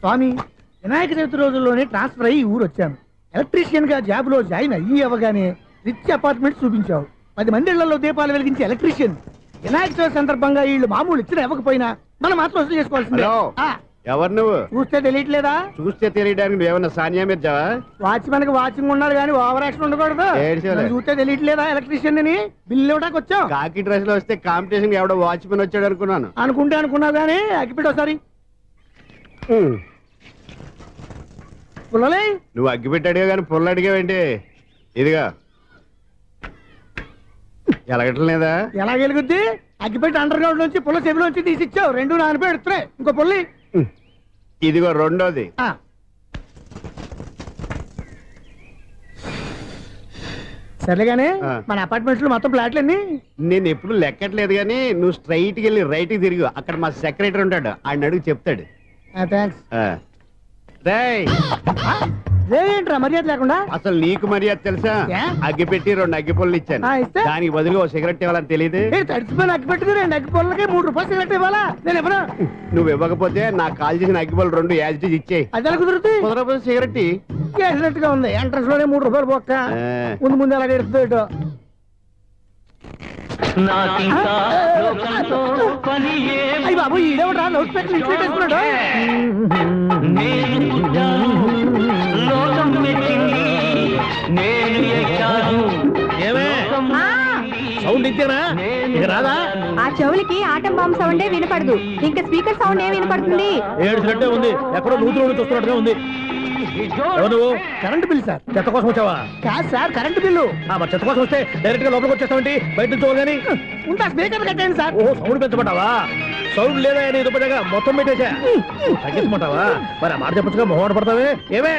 స్వామి, వినాయక చవితి రోజుల్లోనే ట్రాన్స్ఫర్ అయ్యి ఊరు వచ్చాను. ఎలక్ట్రీషియన్ గా జాబ్ లో జాయిన్ అవ్వగానే రిచ్ అపార్ట్మెంట్ చూపించావు. 10 మంది ఇళ్లలో దీపాలు వెలిగించే ఎలక్ట్రీషియన్. వినాయక చవితి సందర్భంగా వీళ్ళు మామూలు ఇచ్చిన ఇవ్వకపోయినా మనం మాత్రం వసూలు చేసుకోవాల్సిందే. ఎవరు నువ్వు? చూస్తే తెలియట్లేదా? చూస్తే తెలియడానికి నువ్వేమన్నా సానియా మీర్జావా? వాచ్మెన్ కి వాచింగ్ ఉండాలి కానీ ఓవర్ యాక్షన్ ఉండకూడదు. చూస్తే తెలియట్లేదా ఎలక్ట్రీషియన్ అని? బిల్లు ఇవ్వడానికి వచ్చావు. కాకి డ్రెస్ లో వస్తే కాంపిటీషన్ ఎవడో వాచ్మెన్ వచ్చాడు అనుకున్నాను. అనుకున్నావు కానీ అగ్గిపెట్టి ఒకసారి. పుల్లలే నువ్వు అగ్గిపెట్టి అడిగా కానీ పుల్ల అడిగావేంటి? ఇదిగా ఎలగటం లేదా? ఎలా వెలుగుద్ది? అగ్గిపెట్టి అండర్ గ్రౌండ్ నుంచి పుల్ల చెవిలోంచి తీసి ఇచ్చావు. 2 నానపై ఎడుతున్నాయి. ఇంకో పుల్లి ఇదిగో రెండోది. సరేగానే మన అపార్ట్మెంట్స్ లో మొత్తం ఫ్లాట్లు అన్ని నేను ఎప్పుడు లెక్కట్లేదు కానీ నువ్వు స్ట్రైట్ కి వెళ్ళి రైట్ కి తిరిగి అక్కడ మా సెక్రటరీ ఉంటాడు, ఆయన అడుగు చెప్తాడు. ఏంట్రా మర్యాద లేకుండా? అసలు నీకు మర్యాద తెలుసా? అగ్గి పెట్టి 2 అగ్గి పుల్లలు ఇచ్చాను, దానికి బదులుగా ఓ సిగరెట్ ఇవ్వాలని తెలియదు. తడిచిపోయిన అగ్గి పెట్టి 2 అగ్గి పుల్లలకి 3 రూపాయలు సిగరెట్ ఇవ్వాలా? నేను ఎవరు? నువ్వు ఇవ్వకపోతే నాకు కాల్ చేసిన అగ్గి పుల్లలు 2 యాజిటీస్ ఇచ్చేయి. అది ఎలా కుదురుతుంది? కుదరకపోతే సిగరెట్ వేసినట్టు గా ఉంది. ఎంట్రన్స్ లోనే 3 రూపాయలు పోక్క. ముందు ఎలా ఎడుతుంది? అయ్యి బాబు ఈడేవడా లౌడ్ స్పీకర్ ఇన్స్టేట్ వేసుకున్నాడు. సౌండ్ ఇచ్చానా? రాదా? ఆ చెవులకి ఆటం బాంబు సౌండే వినపడదు, ఇంకా స్పీకర్ సౌండ్ ఏ వినపడుతుంది? ఏడ్చినట్టే ఉంది, ఎక్కడో నూతులు చూస్తున్నట్టుగా ఉంది. నువ్వు కరెంట్ బిల్ సార్. చెత్త కోసం వచ్చావా? కాదు సార్, కరెంట్ బిల్లు. మరి చెత్త కోసం వస్తే డైరెక్ట్ గా లోపలికి వచ్చేస్తావంటి? బయట నుంచి కానీ ఉంటా స్పీకర్ కట్టండి సార్. ఓ సౌండ్ పెంచమంటావా? సౌండ్ లేదా నీ దుప్పటగా మొత్తం పెట్టేసా తగ్గించమంటావా? మరి ఆ మాట చెప్పచ్చుగా మొహమాట పడతావే. ఏమే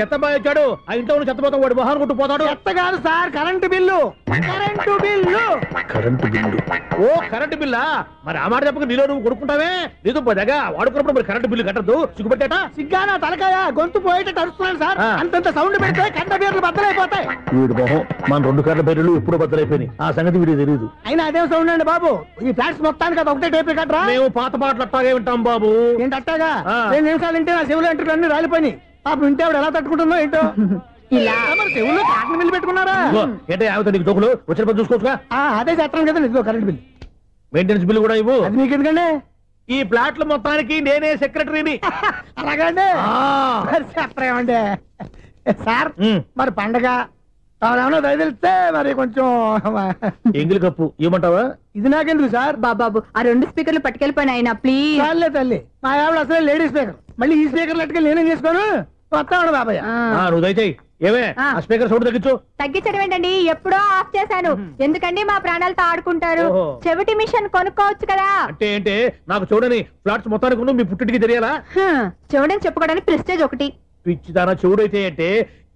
చెత్త బాగా వచ్చాడు, ఆ ఇంట్లో చెత్త పోతాం, వాడు మొహాన్ని కొట్టు పోతాడు. చెత్త కాదు sir, current bill. Current bill. Current bill. ఓ కరెంటు బిల్లా? మరి ఆ మాట చెప్పక నీలో నువ్వు కొడుకుంటావే. నీతో పోదాగా వాడుకున్నప్పుడు మరి కరెంటు బిల్లు కట్టద్దు. సిగ్గుపెట్టాట? సిగ్గానా తలకాయ? గొంతు పోయేటట్టు అరుస్తున్నాను సార్. అంతంత సౌండ్ పెడితే కంట బీర్లు బద్దలైపోతాయి. వీడు మొహం మన 2 కర్ల బీర్లు ఎప్పుడో బద్దలైపోయినాయి. ఆ సంగతి వీడికి తెలియదు. అయినా అదే సౌండ్ అండి బాబు. ఈ ఫ్లాట్స్ మొత్తానికి అది ఒకటే టేప్ కట్టరా? మేము పాత పాటలు అట్టాగే వింటాం బాబు. ఏంటి అట్టాగా? 2 నిమిషాలు వింటే నా చెవులు ఎంటర్ అన్ని రాలిపోయి. పాపం వింటే ఆవిడ ఎలా తట్టుకుంటుందో ఏంటో. ఇలా మరి చెవుల్లో కాటన్ బిల్లు పెట్టుకున్నారా? ఏంటో యావత నీకు దోకులు వచ్చిన పని చూసుకోవచ్చుగా. అదే చేస్తాను కదా. ఇదిగో కరెంట్ బిల్. మెయింటెనెన్స్ బిల్లు కూడా ఇవ్వు. అది మీకు ఎందుకండి? ఈ ప్లాట్ల మొత్తానికి నేనే సెక్రటరీని. అలాగండి. చెప్పరేమండి సార్. మరి పండగ ఏమన్నా దయదలిస్తే మరి కొంచెం ఎంగిలి కప్పు ఇవ్వమంటావా? ఇది నాకెందుకు సార్? బాబాబు ఆ 2 స్పీకర్లు పట్టుకెళ్ళిపోయిన ఆయన ప్లీజ్. చాలే తల్లి, మా ఆవిడ అసలే లేడీ స్పీకర్. మళ్ళీ ఈ స్పీకర్ అట్టుకెళ్ళి నేనేం చేసుకోను? వస్తాడు బాబాయ్. నువ్వు దయచేయి. ఏమే ఆ స్పీకర్ సౌండ్ తగ్గించు. తగ్గించడం ఏంటండి, ఎప్పుడో ఆఫ్ చేశాను. ఎందుకండి మా ప్రాణాలతో ఆడుకుంటారు? చెవిటి మిషన్ కొనుక్కోవచ్చు కదా. అంటే ఏంటే నాకు చూడని ఫ్లాట్స్ మొత్తానికి మీ పుట్టింటికి తెలియాలా? చెవుడని చెప్పుకోవడానికి ప్రెస్టేజ్ ఒకటి. పిచ్చిదానా చెవుడైతే అంటే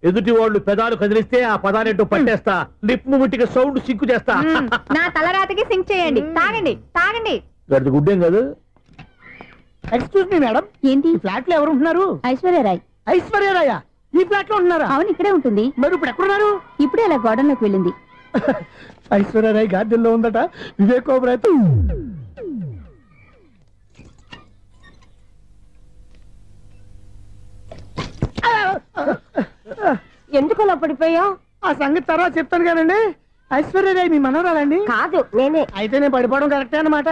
ఎదుటి వాళ్ళు పెదాలు కదిలిస్తే ఆ పదాలేంటో పట్టేస్తా. లిప్ ముట్టికి సౌండ్ సింకు చేస్తా. నా తలరాతకి సింక్ చేయండి. తాగండి తాగండి. గడిది గుడ్డేం కాదు. ఎక్స్క్యూజ్ మీ మేడం, ఏంటి ఫ్లాట్ లో ఎవరు ఉంటున్నారు? ఐశ్వర్యరాయ్. ఐశ్వర్యరాయ ఈ ఫ్లాట్ లో ఉంటున్నారా? అవును, ఇక్కడే ఉంటుంది. మరి ఇప్పుడు ఎక్కడున్నారు? ఇప్పుడే అలా గోడంలోకి వెళ్ళింది. ఐశ్వర్యరాయ్ గార్డెన్ లో ఉందట. వివేక్ ఓబరాయ్ ఎందుకు అలా పడిపోయావు? ఆ సంగతి తర్వాత చెప్తాను కదండి. ఐశ్వర్యరాయ్ మీ మనవరాలండి? కాదు, నేనే. అయితే నేను పడిపోవడం కరెక్టే అన్నమాట.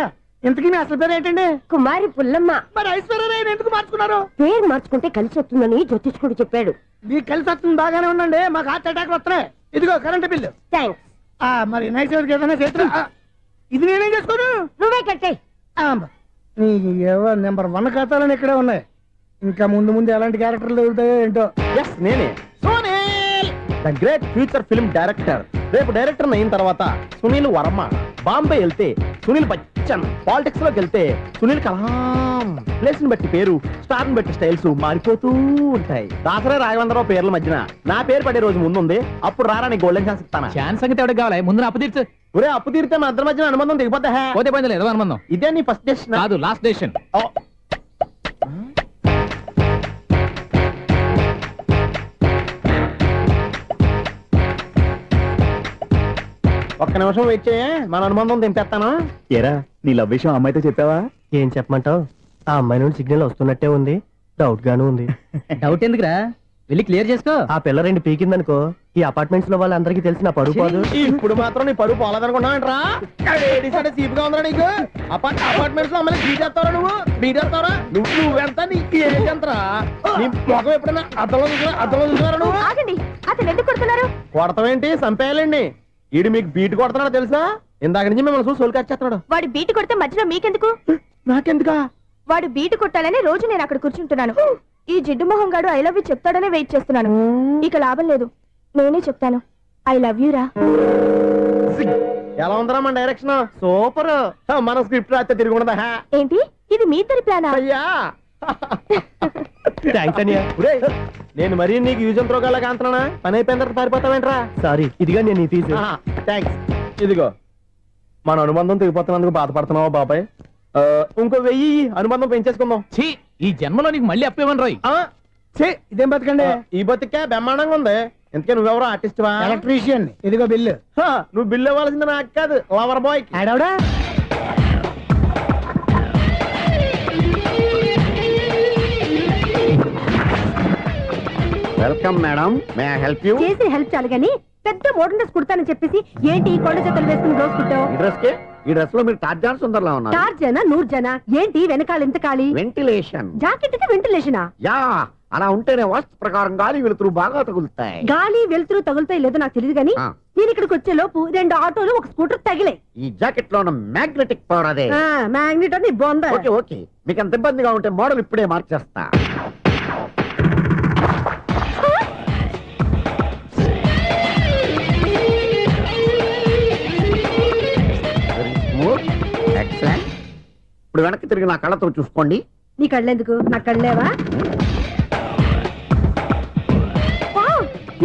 ఇంతకీ మీ అసలు పేరు ఏంటండి? కుమారి పుల్లమ్మ. మరి ఐశ్వర్యరాయ్ ఎందుకు మార్చుకున్నారు? పేరు మార్చుకుంటే కలిసి వస్తుందని జ్యోతిష్కుడు చెప్పాడు. మీకు కలిసి వస్తుంది, బాగానే ఉండండి. మాకు హార్ట్ అటాక్ వస్తున్నాయి. ఇదిగో కరెంట్ బిల్లు. థ్యాంక్స్. మరి నైట్ ఏదైనా చేస్తా. ఇది నేనేం చేసుకోను? నువ్వే కట్టాయి. నెంబర్ 1 ఖాతాలని ఇక్కడే ఉన్నాయి. ఇంకా ముందు ముందు ఎలాంటి క్యారెక్టర్లు దొరుకుతాయో ఏంటో. నేనే the great future film director. రేపు డైరెక్టర్ అయిన తర్వాత సునీల్ వర్మ. బాంబే వెళ్తే సునీల్ బచ్చన్. పాలిటిక్స్ లోకి వెళ్తే సునీల్ కలాం. ప్లేస్ ని బట్టి పేరు, స్టార్ ని బట్టి స్టైల్స్ మారిపోతూ ఉంటాయి. దాసరా రాఘవేంద్రరావు పేర్ల మధ్యన నా పేరు పడే రోజు ముందుంది. అప్పుడు రారా నీ గోల్డెన్ ఛాన్స్ ఇస్తాను. ఛాన్స్ సంగతి ఎవరికి కావాలి? ముందు అప్పు తీర్చు. ఒరే అప్పు తీరితే మన ఇద్దరి మధ్యన అనుబంధం దిగిపోతా. పోతే పోయింది లేదు అనుబంధం. ఇదే నీ ఫస్ట్ డెసిషన్ కాదు, లాస్ట్ డెసిషన్. ఒక్క నిమిషం వెయిట్ చేయ, మన అనుబంధం దింపేస్తాను. ఏరా నీ లవ్ విషయం అమ్మాయితో చెప్పావా? ఏం చెప్పమంటావు? ఆ అమ్మాయి నుండి సిగ్నల్ వస్తున్నట్టే ఉంది. డౌట్ గాను ఉంది. డౌట్ ఎందుకురా, వెళ్ళి క్లియర్ చేసుకో. ఆ పిల్ల 2 పీకిందనుకో, ఈ అపార్ట్మెంట్స్ లో వాళ్ళందరికీ తెలిసిన పరుగు పోదు. ఇప్పుడు మాత్రం నీ పరుగు పోలేదనుకున్నావంటరా? సీపుగా ఉందా నీకు? అపార్ట్మెంట్స్ లో అమ్మని బీటేస్తావరా నువ్వెంత నీకు ఎంతరా? నీ మొఖం ఎప్పుడైనా అర్థంలో చూసారా నువ్వు? ఆగండి, అతను ఎందుకు కొడుతున్నారు? కొడతావేంటి? చంపేయాలండి. ఈడు మీకు బీట్ కొడుతున్నాడు తెలుసా? ఇందాక నుంచి మిమ్మల్ని చూసి సోల్కి వచ్చేస్తున్నాడు. వాడు బీటు కొడితే మధ్యలో మీకెందుకు? నాకెందుకా? వాడు బీటు కొట్టాలని రోజు నేను అక్కడ కూర్చుంటున్నాను. ఈ జిడ్డు మొహం గాడు ఐ లవ్ యూ చెప్తాడనే వెయిట్ చేస్తున్నాను. ఇక లాభం లేదు, నేనే చెప్తాను ఐ లవ్ యూ రా. ఎలా ఉందరా మన డైరెక్షన్? సూపర్. మన స్క్రిప్ట్ రాస్తే తిరిగి ఉండదా? ఏంటి ఇది మీ ఇద్దరి ప్లానా? అయ్యా నేను మరీ నీకు యూజ్ అంత రోగాలాగా అంటున్నా. పని అయిపోయిన తర్వాత పారిపోతావేంట్రా? సారీ, ఇదిగా నేను ఈ ఫీజు. థ్యాంక్స్. ఇదిగో మన అనుబంధం తెగిపోతున్నందుకు బాధపడుతున్నావా బాబాయ్? ఇంకో 1000 అనుబంధం పెంచేసుకుందాం. ఛీ, ఈ జన్మలో నీకు మళ్ళీ అప్పేమని రాయి. ఇదేం బతకండి? ఈ బతికే బ్రహ్మాండంగా ఉంది. ఎందుకే నువ్వెవరో ఆర్టిస్ట్ వా? ఎలక్ట్రీషియన్. ఇదిగో బిల్లు. నువ్వు బిల్లు ఇవ్వాల్సింది నాకు కాదు, లవర్ బాయ్. ఆడవడా? Welcome madam, may I help you? చేసి హెల్ప్ చాలు గాని పెద్ద మోడల్ డ్రెస్ కుడతానని చెప్పేసి ఏంటి కొండ జతలు వేసుకుని రోజు కుట్టావు? ఈ డ్రెస్ కే, ఈ డ్రెస్ లో మీరు టార్జాన్ సుందర్లా ఉన్నారు. టార్జనా నూర్జనా ఏంటి? వెనకాల ఎంత ఖాళీ? వెంటిలేషన్. జాకెట్ కి వెంటిలేషనా? యా, అలా ఉంటేనే వాస్తు ప్రకారం గాలి వెలుతురు బాగా తగులుతాయి. గాలి వెలుతురు తగులుతాయి లేదో నాకు తెలియదు గానీ నేను ఇక్కడికి వచ్చే లోపు 2 ఆటోలు 1 స్కూటర్ తగిలే. ఈ జాకెట్ లో ఉన్న మ్యాగ్నెటిక్ పవర్ అదే. మ్యాగ్నెట్ అని బొంద. ఓకే ఓకే, మీకు అంత ఇబ్బందిగా ఉంటే మోడల్ ఇప్పుడే మార్చేస్తా. ఎక్సలెంట్. ఇప్పుడు వెనక్కి తిరిగి నా కళ్ళతో చూసుకోండి. నీ కళ్ళెందుకు? నా కళ్ళేవా?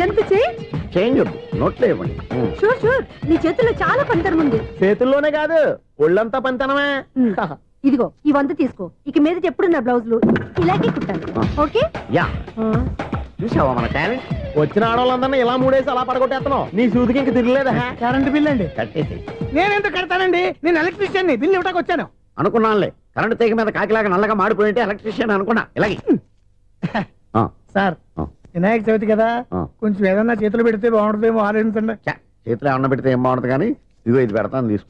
ఎంత చేంజ్? చేంజ్ నోట్లో ఇవ్వండి. షూర్ షూర్, నీ చేతుల్లో చాలా పనితనం ఉంది. చేతుల్లోనే కాదు, ఒళ్ళంతా పనితనమే. ఇదిగో ఈ 100 తీసుకో. ఇక మీద ఎప్పుడు నా బ్లౌజులు ఇలాగే కుట్టాను. ఓకే? యా, చూసావా మన టాలెంట్? వచ్చిన ఆడవాళ్ళందరినీ ఇలా మూడేసి అలా పడగొట్టేస్తున్నావు. నీ సూదికి ఇంక తిరగలేదా? కరెంట్ బిల్ అండి. కట్టేసి. నేనెందుకు కడతానండి? నేను ఎలక్ట్రీషియన్. బిల్లు ఇవ్వడానికి వచ్చాను. అనుకున్నానులే, కరెంట్ తీగ మీద కాకిలాగా నల్లగా మాడిపోయింటే ఎలక్ట్రీషియన్ అనుకున్నా. ఇలాగే సార్, వినాయక చవితి కదా, కొంచెం ఏదన్నా చేతులు పెడితే బాగుంటుందేమో ఆలోచించండి. చేతిలో అన్న పెడితే ఏం బాగుంటుంది కానీ ఇదిగో ఇది పెడతాను, తీసుకో.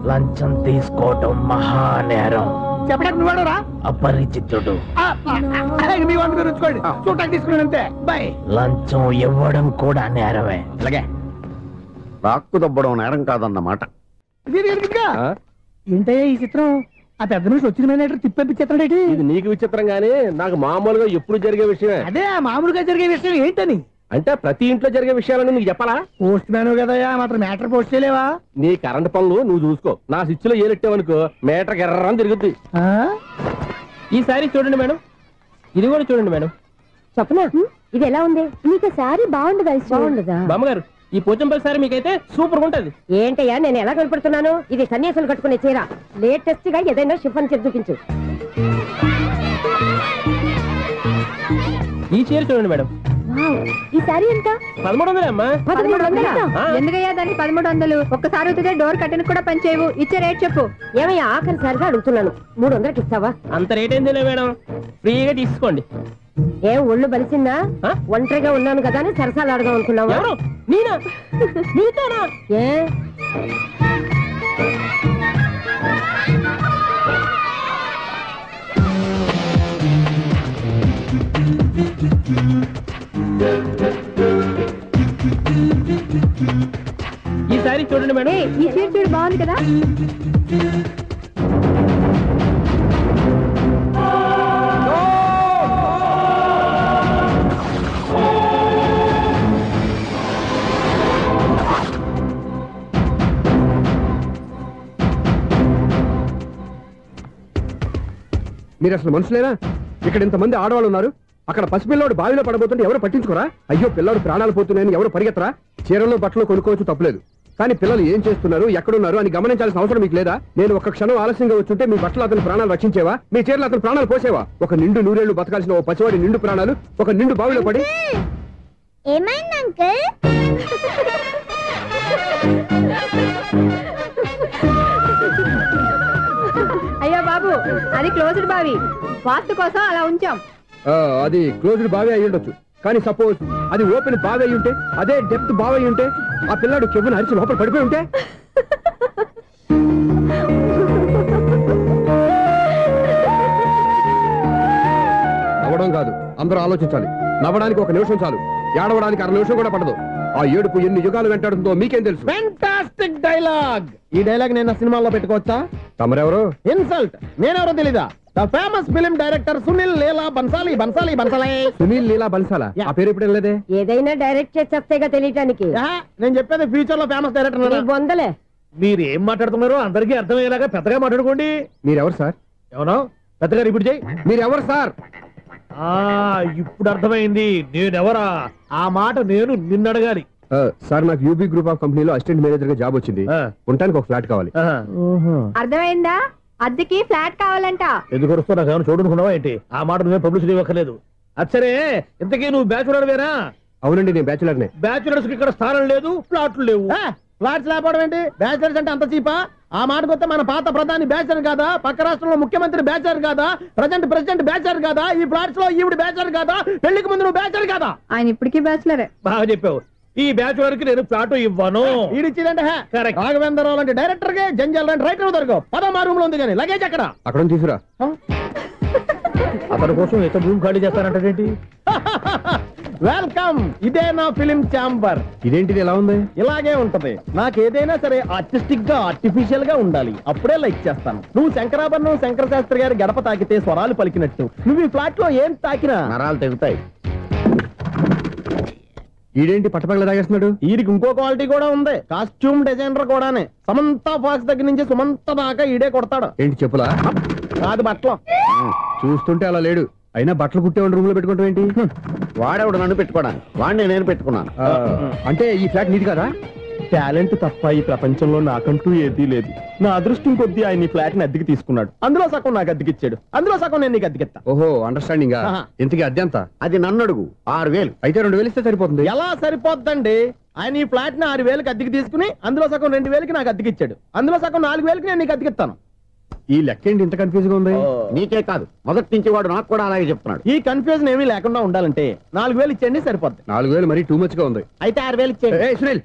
లంచం తీసుకోవటం మహానేరం. చెప్పడానికి నువ్వాడరా? అపరిచితుడు. మీ వంట మీరు ఉంచుకోండి, చూడటానికి తీసుకున్నాను అంతే. బాయ్. లంచం ఇవ్వడం కూడా నేరమే. ఇలాగే రాక్కు దబ్బడం నేరం కాదన్నమాట. ఏంటయ్యా ఈ చిత్రం? ఆ పెద్ద నుంచి వచ్చిన మేనేటర్ తిప్పించేస్తాడేంటి? ఇది నీకు విచిత్రం గానీ నాకు మామూలుగా ఎప్పుడు జరిగే విషయమే. అదే మామూలుగా జరిగే విషయం ఏంటని? అంటే ప్రతి ఇంట్లో జరిగే విషయాలని నీకు చెప్పాలా? పోస్ట్ మ్యాన్ కదయ్యా, మాత్రం మ్యాటర్ పోస్ట్ చేయలేవా? నీ కరెంట్ పనులు నువ్వు చూసుకో. నా స్విచ్ లో ఏలెట్టావనుకో మీటర్ ఎర్రని తిరుగుద్ది. ఈసారి చూడండి మేడం, ఇది కూడా చూడండి మేడం. చెప్పనా? ఇది ఎలా ఉంది? నీకు సారీ బాగుండదా? బాగుండదా బామ్మగారు? ఈ పోచంపల్లి సారీ మీకైతే సూపర్ ఉంటది. ఏంటయ్యా నేను ఎలా కనపడుతున్నాను? ఇది సన్యాసులు కట్టుకునే చీర. లేటెస్ట్ గా ఏదైనా షిఫాన్ చేసి చూపించు. ఈ చీర చూడండి మేడం. ఈ సారీ ఎంత? 1300 అమ్మా. 1300? ఎందుకయ్యా దానికి 1300? ఒక్కసారి అవుతుందే డోర్ కట్టెన్ కూడా పనిచేయవు. ఇచ్చే రేట్ చెప్పు. ఏమయ్యా ఆఖరిసారిగా అడుగుతున్నాను, 300కి ఇస్తావా? అంత రేట్ ఏందిలే మేడం, ఫ్రీగా తీసుకోండి. ఏం ఒళ్ళు బలిసిందా? ఒంటరిగా ఉన్నాను కదా అని సరసాలు అడదాం అనుకున్నావా? నేనా? నీతోనా? ఏ ఈ సారీ చూడండి మేడం. ఈ చీర చూడు, బాగుంది కదా? మీరు అసలు మనుషులేనా? ఇక్కడ ఇంతమంది ఆడవాళ్ళు ఉన్నారు, అక్కడ పసిపిల్లాడు బావిలో పడబోతుంటే ఎవరు పట్టించుకోరా? అయ్యో పిల్లాడు ప్రాణాలు పోతున్నాయని ఎవరు పరిగెత్తరా? చీరలు బట్టలు కొనుక్కోవచ్చు, తప్పలేదు. కానీ పిల్లలు ఏం చేస్తున్నారు, ఎక్కడున్నారు అని గమనించాల్సిన అవసరం మీకు లేదా? నేను ఒక్క క్షణం ఆలస్యంగా వచ్చుంటే మీ బట్టలు అతని ప్రాణాలు రక్షించేవా? మీ చీరలు అతని ప్రాణాలు పోసేవా? ఒక నిండు 100 ఏళ్లు బతకాల్సిన ఓ పసివాడి నిండు ప్రాణాలు ఒక నిండు బావిలో పడి. ఏమైంది అంకుల్? అయ్యో బాబు బాబు అది క్లోజ్డ్ బావి, వాస్తు కోసం అలా ఉంచాం. అది క్లోజ్డ్ బావి అయి ఉండొచ్చు, కానీ సపోజ్ అది ఓపెన్ బావి అయి ఉంటే, అదే డెప్త్ బావి అయి ఉంటే, ఆ పిల్లాడు చెవును అరిచి లోపల పడిపోయి ఉంటే. నవ్వడం కాదు, అందరూ ఆలోచించాలి. నవ్వడానికి 1 నిమిషం చాలు, ఏడవడానికి 1/2 నిమిషం కూడా పడదు. ఆ ఏడుపు ఎన్ని యుగాలు వెంటాడుతుందో మీకేం తెలుసు? Fantastic dialogue. ఈ డైలాగ్ నేను సినిమాలో పెట్టుకోవచ్చా? తమరెవరు? ఇన్సల్ట్. నేనెవరో తెలీదా? The famous film director Sunil Leela Bansali. Sunil Leela బన్సాలా? ఆ పేరు ఇప్పుడు లేదే. ఏదైనా డైరెక్ట్ చేసేగా తెలియటానికి. నేను చెప్పేది ఫ్యూచర్ లో ఫేమస్ డైరెక్టర్. బొందలే. మీరు ఏం మాట్లాడుతున్నారో అందరికీ అర్థమయ్యేలాగా పెద్దగా మాట్లాడుకోండి. మీరెవరు సార్? ఎవరో పెద్దగా రిపీట్ చేయి. మీరెవరు సార్? ఇప్పుడు అర్థమైంది నేనెవరా. ఆ మాట నేను నిన్నడగాలి. సార్, నాకు యూబీ గ్రూప్ ఆఫ్ కంపెనీలో అసిస్టెంట్ మేనేజర్ గా జాబ్ వచ్చింది. ఉండడానికి ఒక ఫ్లాట్ కావాలి. అర్థమైందా? అద్దెకి ఫ్లాట్ కావాలంట. ఎందుకు వస్తా నాకు ఏమైనా చూడనుకున్నావా ఏంటి? ఆ మాట నువ్వే పబ్లిసిటీ ఇవ్వక్కర్లేదు. అచ్చరే, ఇంతకీ నువ్వు బ్యాచులర్ వేరా? అవునండి, నేను బ్యాచులర్ నే. బ్యాచులర్స్ కి ఇక్కడ స్థానం లేదు, ఫ్లాట్లు లేవు. ఫ్లాట్స్ లేకపోవడం ఏంటి? బ్యాచిలర్స్ అంటే అంత చీపా? ఆ మాటకొస్తే మన పాత ప్రధాని బ్యాచర్ కాదా? పక్క రాష్ట్రంలో ముఖ్యమంత్రి బ్యాచర్ కాదా? ప్రెసిడెంట్ బ్యాచర్ కాదా? ఈ ఫ్లాట్స్ లో ఈవిడ బ్యాచర్ కాదా? పెళ్లికి ముందు నువ్వు బ్యాచర్ కాదా? ఆయన ఇప్పటికీ బ్యాచులరే. బాగా చెప్పావు. ఈ బ్యాచులర్ కి నేను ఫ్లాట్ ఇవ్వను. ఈడిచ్చిందంటే రాఘవేంద్రరావు లాంటి డైరెక్టర్ కి జంజల్ లాంటి రైటర్ దొరకవు. 10వ రూమ్ లో ఉంది కానీ లగేజ్ అక్కడ. అక్కడ తీసుకురా. అతని కోసం ఎంత రూమ్ ఖాళీ చేస్తానంటే వెల్కమ్. ఇదే నా ఫిలిం ఛాంబర్. ఇదేంటిది ఎలా ఉంది? ఇలాగే ఉంటది. నాకు ఏదైనా సరే ఆర్టిస్టిక్ గా ఆర్టిఫిషియల్ గా ఉండాలి, అప్పుడే లైక్ చేస్తాను. నువ్వు శంకరాభరణం శంకర శాస్త్రి గారి గడప తాకితే స్వరాలు పలికినట్టు నువ్వు ఈ ఫ్లాట్ లో ఏం తాకినా నరాలు తెగుతాయి. ఈడేంటి పట్టపగల తాగేస్తున్నాడు? వీరికి ఇంకో క్వాలిటీ కూడా ఉంది. కాస్ట్యూమ్ డిజైనర్ కూడానే. సమంత ఫాక్స్ దగ్గర నుంచి సుమంత దాకా ఈడే కొడతాడు. ఏంటి చెప్పులా? కాదు, బట్టలు. చూస్తుంటే అలా లేడు. అయినా బట్టలు కుట్టేవాడి రూమ్ లో పెట్టుకుంటాం ఏంటి? వాడేవాడు నన్ను పెట్టుకోవడానికి, వాడిని నేను పెట్టుకున్నాను. అంటే ఈ ఫ్లాట్ నీది కదా? టాలెంట్ తప్ప ఈ ప్రపంచంలో నాకంటూ ఏదీ లేదు. నా అదృష్టం కొద్దీ ఆయన ఈ ఫ్లాట్ ని అద్దెకి తీసుకున్నాడు. అందులో సగం నాకు అద్దెకిచ్చాడు, అందులో సగం నేను నీకు అద్దెకిస్తా. ఓహో, అండర్స్టాండింగ్. ఇంతకీ అద్దె ఎంత? అది నన్ను అడుగు. 6000. అయితే 2000 ఇస్తే సరిపోతుంది. ఎలా సరిపోద్దండి? ఆయన ఈ ఫ్లాట్ ని 6000కి అద్దెకి తీసుకుని అందులో సగం 2000కి నాకు అద్దెకిచ్చాడు, అందులో సగం 4000కి నేను నీకు అద్దెకిస్తాను. ఈ లెక్క ఏంటి ఇంత కన్ఫ్యూజ్ గా ఉంది? నీకే కాదు, మొదటి నుంచి వాడు నాకు కూడా అలాగే చెప్తున్నాడు. ఈ కన్ఫ్యూజన్ ఏమీ లేకుండా ఉండాలంటే 4000 ఇచ్చేయండి, సరిపోద్ది. 4000 మరీ టూ మచ్ గా ఉంది. అయితే 6000 ఇచ్చేయండి. సునీల్,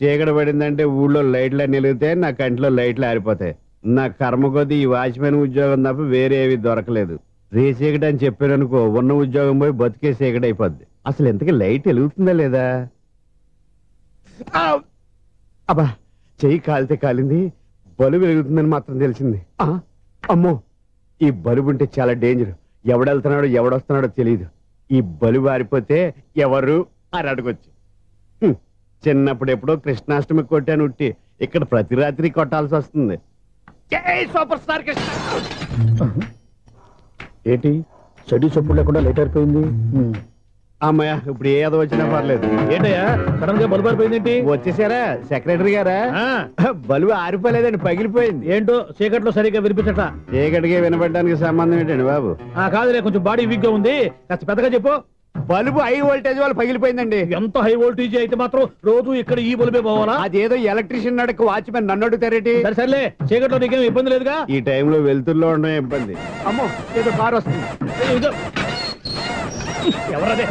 చీకటి పడిందంటే ఊళ్ళో లైట్లు నిలిగితే నా కంటిలో లైట్లు ఆరిపోతాయి. నా కర్మ కొద్దీ ఈ వాచ్మెన్ ఉద్యోగం తప్ప వేరే ఏవి దొరకలేదు. రేసీకటి అని చెప్పారనుకో, ఉన్న ఉద్యోగం పోయి బతికే చీకటి అయిపోద్ది. అసలు ఎంతకీ లైట్ వెలుగుతుందా లేదా? అబ్బా, చెయ్యి కాలితే కాలింది, బలుబు వెలుగుతుందని మాత్రం తెలిసింది. అమ్మో, ఈ బలుబు ఉంటే చాలా డేంజర్. ఎవడెళ్తున్నాడో ఎవడొస్తున్నాడో తెలియదు. ఈ బలుబు ఆరిపోతే ఎవరు అని అడగొచ్చు. చిన్నప్పుడు ఎప్పుడో కృష్ణాష్టమి కొట్టాను ఉట్టి, ఇక్కడ ప్రతి రాత్రి కొట్టాల్సి వస్తుంది. జై సూపర్ స్టార్ కృష్ణ. ఏంటి చెడు చెప్పుడు లేకుండా లేట్ అయిపోయింది? అమ్మయ్య, ఇప్పుడు ఏదో వచ్చినా పర్లేదు. ఏంటయ్యా సడన్ గా బల్బు అయిపోయింది ఏంటి? వచ్చేసారా సెక్రటరీ గారా? బలుబు ఆరిపోలేదండి, పగిలిపోయింది. ఏంటో చీకట్లో సరిగ్గా వినిపించట. చీకటికి వినపడడానికి సంబంధం ఏంటండి బాబు? కాదులే, కొంచెం బాడీ వీక్ గా ఉంది, కాస్త పెద్దగా చెప్పు. బల్బు హై వోల్టేజ్ వాళ్ళు పగిలిపోయిందండి. ఎంత హై వోల్టేజ్ అయితే మాత్రం రోజు ఇక్కడ ఈ బల్బే పోవాలా? అదేదో ఎలక్ట్రీషియన్ నడక వాచ్మెన్ నన్ను అడుగుతారేటి? సరే చీకట్లో నీకేం ఇబ్బంది లేదుగా? ఈ టైంలో వెళ్తుల్లో ఉండడం ఇబ్బంది. అమ్మో, ఏదో కారు వస్తుంది. ఎవరదే?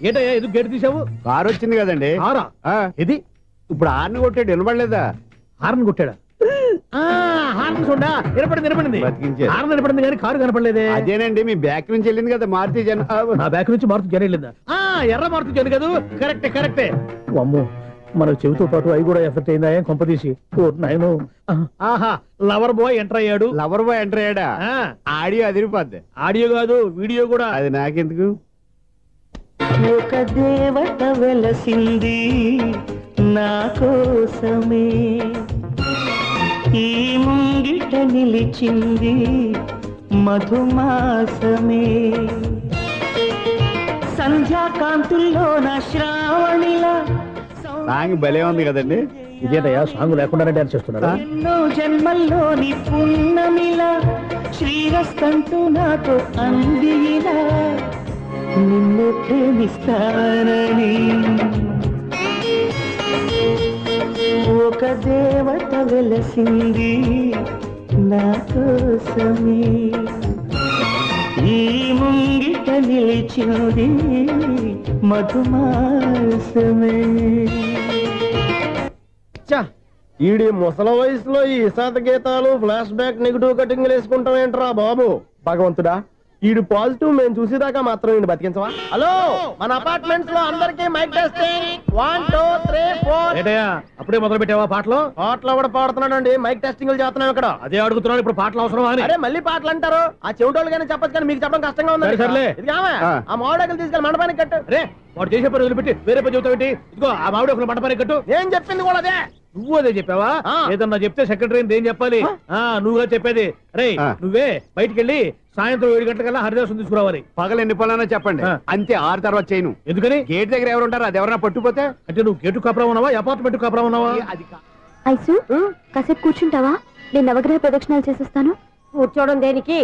ఏంటయ్యా ఎందుకు గేటు తీసావు? కారు వచ్చింది కదండి. కారా? ఇది ఇప్పుడు హార్న్ కొట్టాడు, వినపడలేదా? హార్న్ కొట్టాడా? హార్న్ చూడా వినపడింది. హార్న్ వినపడింది కానీ కారు కనపడలేదే. అదేనండి, మీ బ్యాక్ నుంచి వెళ్ళింది కదా మారుతి జన. నా బ్యాక్ నుంచి మారుతి జన వెళ్ళిందా? ఎర్ర మారుతి జన కదా? కరెక్టే. అమ్మో, మన చెవితో పాటు అవి కూడా ఎఫెక్ట్ అయిందా కొంపదీసి? ఆహా, లవర్ బాయ్ ఎంటర్ అయ్యాడు. లవర్ బాయ్ ఎంటర్ అయ్యాడా? ఆడియో అదిరిపోద్ది. ఆడియో కాదు, వీడియో కూడా. అది నాకెందుకు? ఒక దేవత వెలసింది నా కోసమే, ఈ ముంగిట నిలిచింది మధుమాసమే, సంధ్యాకాంతుల్లో నా శ్రావణిలా. సాంగ్ భలే ఉంది కదండి. ఇదేటయ్యా సాంగ్ లేకుండానే డాన్స్ చేస్తున్నారా? ఎన్నో జన్మల్లోని పున్నమిలా శ్రీరస్తంటూ నాతో అందిలా, నిన్ను ప్రేమిస్తానని. ఒక దేవత వెలసింది నా కోసమే ఈ ముంగిట నిలిచింది మధుమాసమే. ఈడి ముసల వయసులో ఈ ఇసాత గీతాలు ఫ్లాష్ బ్యాక్ నెగిటివ్ కటింగ్ వేసుకుంటాం ఏంట్రా బాబు. భగవంతుడా, ఈడు పాజిటివ్ మేము చూసేదాకా మాత్రం ఈయన బతికించవా. హలో, మన అపార్ట్మెంట్స్ లో అందరికి మైక్ టెస్టింగ్ 1 2 3 4. అప్పుడే మొదలు పెట్టావా పాటలు? పాటలు కూడా పాడుతున్నాడు అండి, మైక్ టెస్టింగ్ చేస్తున్నాం ఇక్కడ. అదే అడుగుతున్నాడు, ఇప్పుడు పాటలు అవసరమా అని. అరే మళ్ళీ పాటలు అంటారు, ఆ చెవిటోళ్ళు కానీ చెప్పచ్చు కానీ మీకు చెప్పడం కష్టంగా ఉంది. సర్లే. ఆ మామిడాకులు తీసుకెళ్ళి మండపానికి కట్టు. రే, వాడు చేసే పని వదిలిపెట్టి వేరే పని చెబుతావు. ఇదిగో ఆ మామిడి ఒకరు మంటపానికి కట్టు. ఏం చెప్పింది కూడా అదే. నువ్వు అదే చెప్పావా? ఏదన్నా చెప్తే సెక్రటరీ ఏం చెప్పాలి? నువ్వుగా చెప్పేది. రే, నువ్వే బయటికి వెళ్ళి సాయంత్రం 7 గంటలకల్లా హరిదాసు తీసుకురావాలి. పగలు ఎన్ని పనులన్నా చెప్పండి, అంతే. 6 తర్వాత చేయను. ఎందుకని? గేట్ దగ్గర ఎవరు ఉంటారు, అది ఎవరన్నా పట్టుపోతే. అంటే నువ్వు గేటు కాపురా ఉన్నావా, అపార్ట్మెంట్ కాపురా ఉన్నావా? ఐసు, కాసేపు కూర్చుంటావా? నేను నవగ్రహ ప్రదక్షిణాలు చేసేస్తాను. కూర్చోవడం దేనికి?